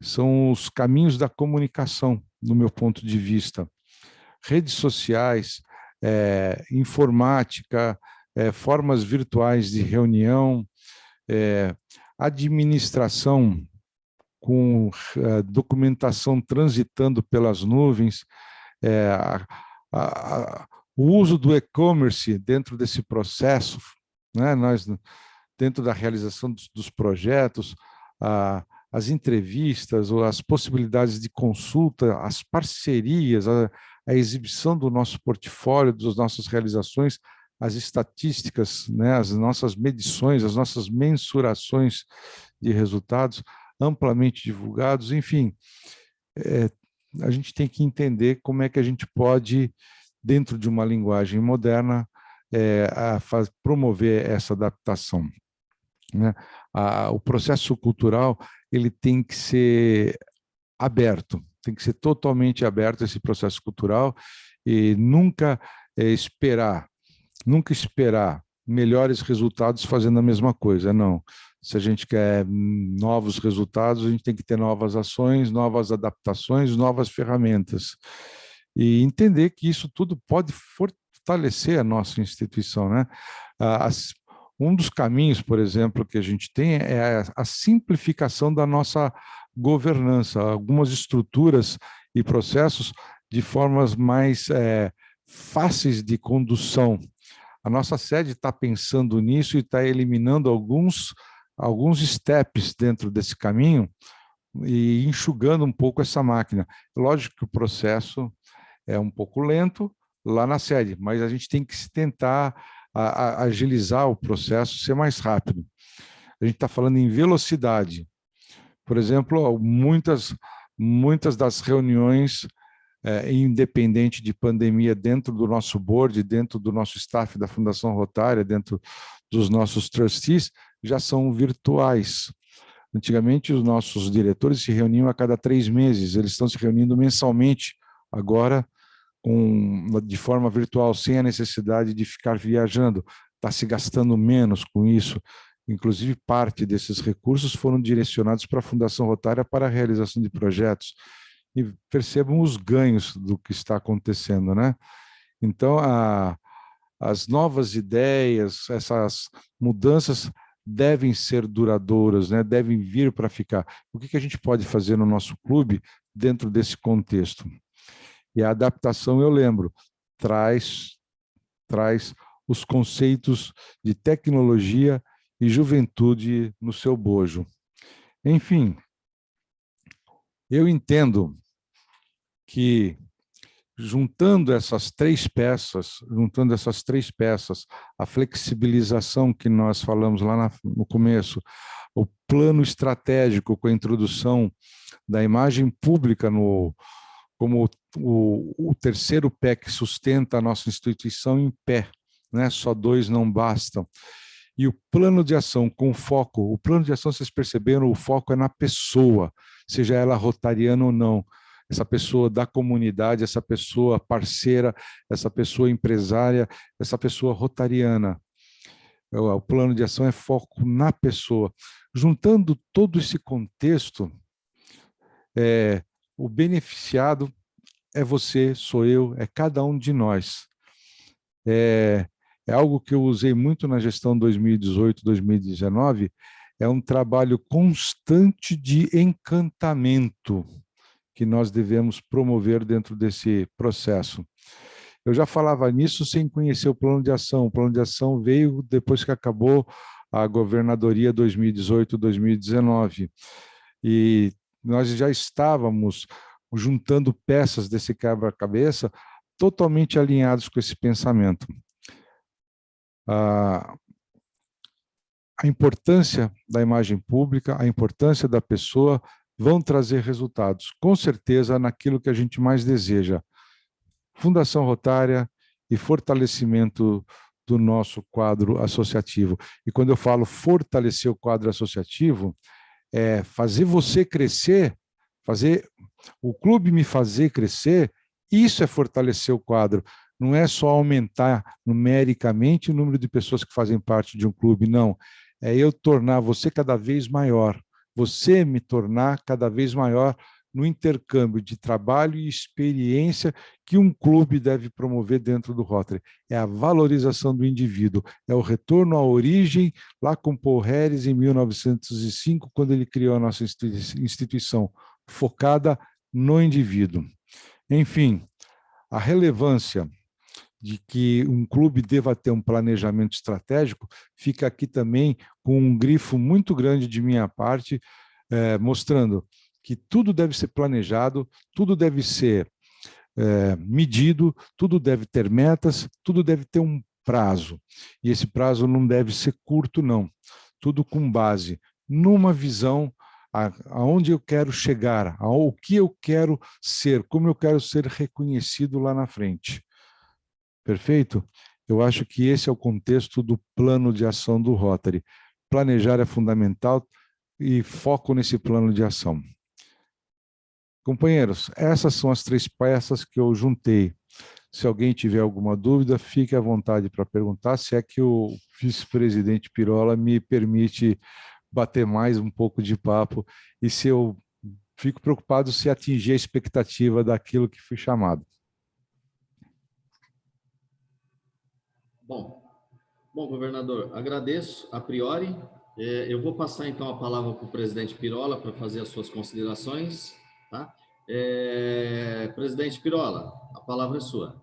são os caminhos da comunicação, no meu ponto de vista. Redes sociais, informática, formas virtuais de reunião, administração com documentação transitando pelas nuvens, o uso do e-commerce dentro desse processo, né? Nós, dentro da realização dos projetos, as entrevistas, ou as possibilidades de consulta, as parcerias, a exibição do nosso portfólio, das nossas realizações, as estatísticas, né, as nossas medições, as nossas mensurações de resultados amplamente divulgados, enfim, a gente tem que entender como é que a gente pode, dentro de uma linguagem moderna, promover essa adaptação, né? O processo cultural, ele tem que ser aberto, tem que ser totalmente aberto esse processo cultural e nunca esperar melhores resultados fazendo a mesma coisa, não. Se a gente quer novos resultados, a gente tem que ter novas ações, novas adaptações, novas ferramentas. E entender que isso tudo pode fortalecer a nossa instituição, né? Um dos caminhos, por exemplo, que a gente tem é a simplificação da nossa governança, algumas estruturas e processos de formas mais fáceis de condução. A nossa sede está pensando nisso e está eliminando alguns steps dentro desse caminho e enxugando um pouco essa máquina. Lógico que o processo é um pouco lento lá na sede, mas a gente tem que tentar agilizar o processo, ser mais rápido. A gente está falando em velocidade. Por exemplo, muitas das reuniões, independente de pandemia, dentro do nosso board, dentro do nosso staff da Fundação Rotária, dentro dos nossos trustees, já são virtuais. Antigamente, os nossos diretores se reuniam a cada 3 meses, eles estão se reunindo mensalmente, agora de forma virtual, sem a necessidade de ficar viajando, está se gastando menos com isso. Inclusive, parte desses recursos foram direcionados para a Fundação Rotária para a realização de projetos. E percebam os ganhos do que está acontecendo, né? Então, as novas ideias, essas mudanças devem ser duradouras, né? Devem vir para ficar. O que a gente pode fazer no nosso clube dentro desse contexto? E a adaptação, eu lembro, traz os conceitos de tecnologia e juventude no seu bojo. Enfim, eu entendo que juntando essas três peças, a flexibilização que nós falamos lá no começo, o plano estratégico com a introdução da imagem pública como o terceiro pé que sustenta a nossa instituição em pé, né? Só 2 não bastam. E o plano de ação com foco, o plano de ação, vocês perceberam, o foco é na pessoa, seja ela rotariana ou não, essa pessoa da comunidade, essa pessoa parceira, essa pessoa empresária, essa pessoa rotariana. O plano de ação é foco na pessoa. Juntando todo esse contexto, o beneficiado é você, sou eu, é cada um de nós. É algo que eu usei muito na gestão 2018, 2019, é um trabalho constante de encantamento que nós devemos promover dentro desse processo. Eu já falava nisso sem conhecer o plano de ação. O plano de ação veio depois que acabou a governadoria 2018-2019. E nós já estávamos juntando peças desse quebra-cabeça totalmente alinhados com esse pensamento. A importância da imagem pública, a importância da pessoa vão trazer resultados, com certeza, naquilo que a gente mais deseja. Fundação Rotária e fortalecimento do nosso quadro associativo. E quando eu falo fortalecer o quadro associativo, é fazer você crescer, fazer o clube me fazer crescer, isso é fortalecer o quadro. Não é só aumentar numericamente o número de pessoas que fazem parte de um clube, não. É eu tornar você cada vez maior, você me tornar cada vez maior no intercâmbio de trabalho e experiência que um clube deve promover dentro do Rotary. É a valorização do indivíduo, é o retorno à origem, lá com Paul Harris, em 1905, quando ele criou a nossa instituição, focada no indivíduo. Enfim, a relevância de que um clube deva ter um planejamento estratégico fica aqui também com um grifo muito grande de minha parte, mostrando que tudo deve ser planejado, tudo deve ser medido, tudo deve ter metas, tudo deve ter um prazo. E esse prazo não deve ser curto, não. Tudo com base numa visão aonde eu quero chegar, o que eu quero ser, como eu quero ser reconhecido lá na frente. Perfeito? Eu acho que esse é o contexto do plano de ação do Rotary. Planejar é fundamental e foco nesse plano de ação. Companheiros, essas são as 3 peças que eu juntei. Se alguém tiver alguma dúvida, fique à vontade para perguntar, se é que o vice-presidente Pirola me permite bater mais um pouco de papo e se eu fico preocupado se atingir a expectativa daquilo que fui chamado. Bom, governador, agradeço a priori. Eu vou passar então a palavra para o presidente Pirola para fazer as suas considerações. Tá? Presidente Pirola, a palavra é sua.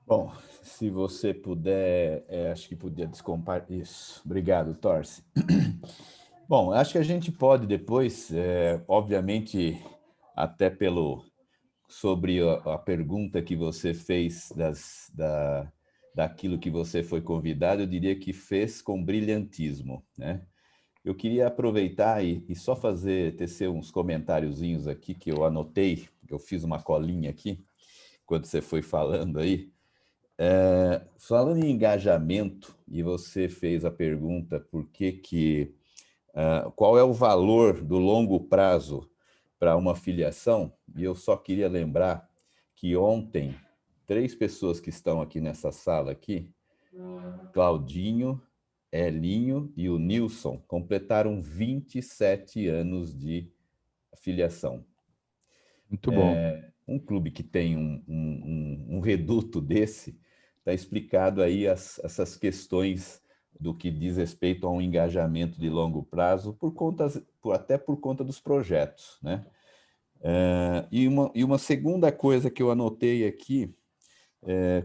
Bom, se você puder, acho que podia descompartilhar. Isso, obrigado, Torce. Bom, acho que a gente pode depois, obviamente, até sobre a pergunta que você fez daquilo que você foi convidado, eu diria que fez com brilhantismo, né? Eu queria aproveitar e só tecer uns comentáriozinhos aqui que eu anotei, que eu fiz uma colinha aqui, quando você foi falando aí. Falando em engajamento, e você fez a pergunta qual é o valor do longo prazo para uma filiação, e eu só queria lembrar que ontem, 3 pessoas que estão aqui nessa sala aqui, Claudinho, Elinho e o Nilson, completaram 27 anos de filiação. Muito bom. Um clube que tem um reduto desse, está explicado aí essas questões do que diz respeito a um engajamento de longo prazo, até por conta dos projetos, né? E uma segunda coisa que eu anotei aqui,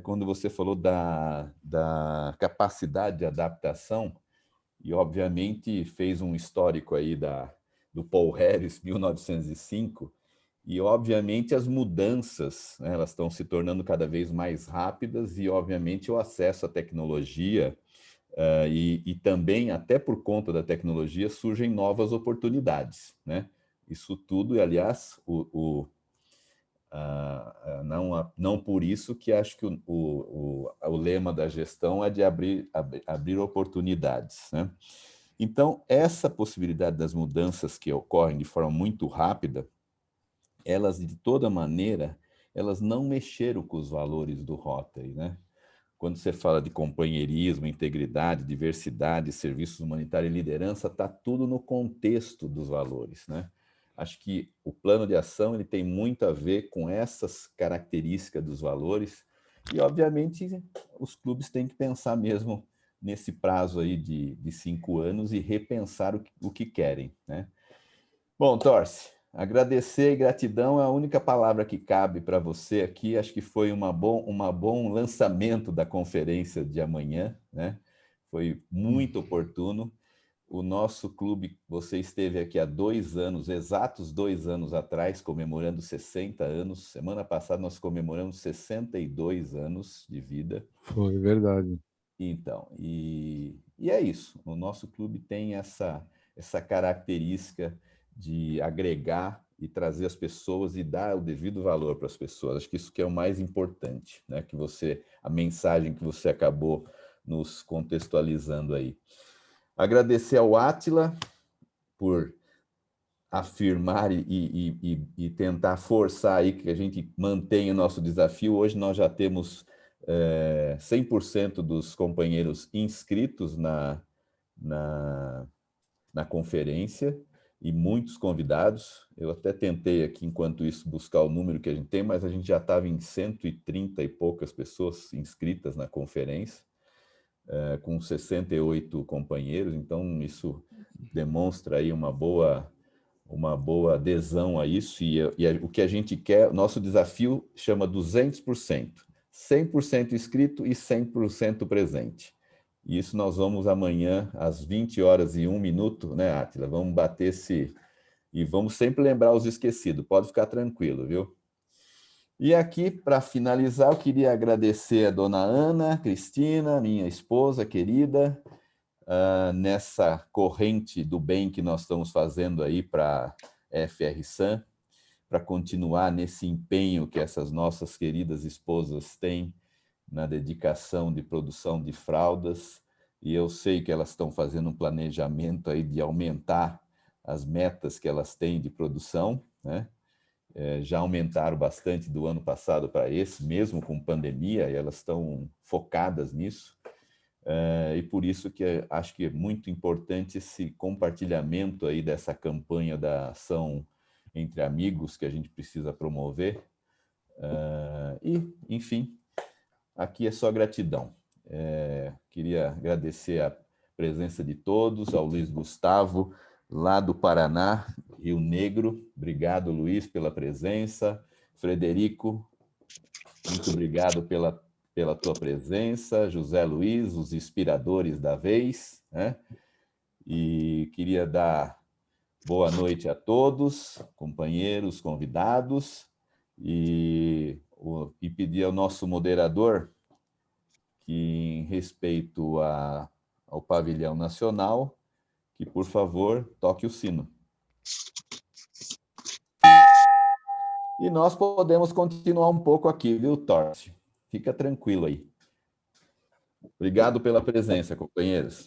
quando você falou da capacidade de adaptação, e obviamente fez um histórico aí do Paul Harris, 1905, e obviamente as mudanças, né, elas estão se tornando cada vez mais rápidas e obviamente o acesso à tecnologia e também, até por conta da tecnologia, surgem novas oportunidades, né? Isso tudo, e aliás, Não por isso que acho que o lema da gestão é de abrir oportunidades, né? Então, essa possibilidade das mudanças que ocorrem de forma muito rápida, elas, de toda maneira, elas não mexeram com os valores do Rotary, né? Quando você fala de companheirismo, integridade, diversidade, serviços humanitários e liderança, está tudo no contexto dos valores, né? Acho que o plano de ação ele tem muito a ver com essas características dos valores e, obviamente, os clubes têm que pensar mesmo nesse prazo aí de 5 anos e repensar o que querem, né? Bom, Torce, agradecer e gratidão é a única palavra que cabe para você aqui. Acho que foi um bom lançamento da conferência de amanhã, né? Foi muito oportuno. O nosso clube, você esteve aqui há 2 anos, exatos 2 anos atrás, comemorando 60 anos. Semana passada nós comemoramos 62 anos de vida. Foi verdade. Então, e é isso. O nosso clube tem essa característica de agregar e trazer as pessoas e dar o devido valor para as pessoas. Acho que isso que é o mais importante, né? A mensagem que você acabou nos contextualizando aí. Agradecer ao Átila por afirmar e tentar forçar aí que a gente mantenha o nosso desafio. Hoje nós já temos 100% dos companheiros inscritos na conferência e muitos convidados. Eu até tentei aqui, enquanto isso, buscar o número que a gente tem, mas a gente já estava em 130 e poucas pessoas inscritas na conferência, com 68 companheiros, então isso demonstra aí uma boa adesão a isso, e o que a gente quer, nosso desafio chama 200%, 100% inscrito e 100% presente. E isso nós vamos amanhã, às 20h01, né, Átila? Vamos bater e vamos sempre lembrar os esquecidos, pode ficar tranquilo, viu? E aqui, para finalizar, eu queria agradecer a dona Ana Cristina, minha esposa querida, nessa corrente do bem que nós estamos fazendo aí para a FRSAM, para continuar nesse empenho que essas nossas queridas esposas têm na dedicação de produção de fraldas, e eu sei que elas estão fazendo um planejamento aí de aumentar as metas que elas têm de produção, né? Já aumentaram bastante do ano passado para esse, mesmo com pandemia, e elas estão focadas nisso. E por isso que acho que é muito importante esse compartilhamento aí dessa campanha da ação entre amigos que a gente precisa promover. Enfim, aqui é só gratidão. Queria agradecer a presença de todos, ao Luiz Gustavo, lá do Paraná, Rio Negro. Obrigado, Luiz, pela presença. Frederico, muito obrigado pela tua presença. José Luiz, os inspiradores da vez, né? E queria dar boa noite a todos, companheiros, convidados, e pedir ao nosso moderador que, em respeito ao pavilhão nacional, que, por favor, toque o sino. E nós podemos continuar um pouco aqui, viu, Torce? Fica tranquilo aí. Obrigado pela presença, companheiros.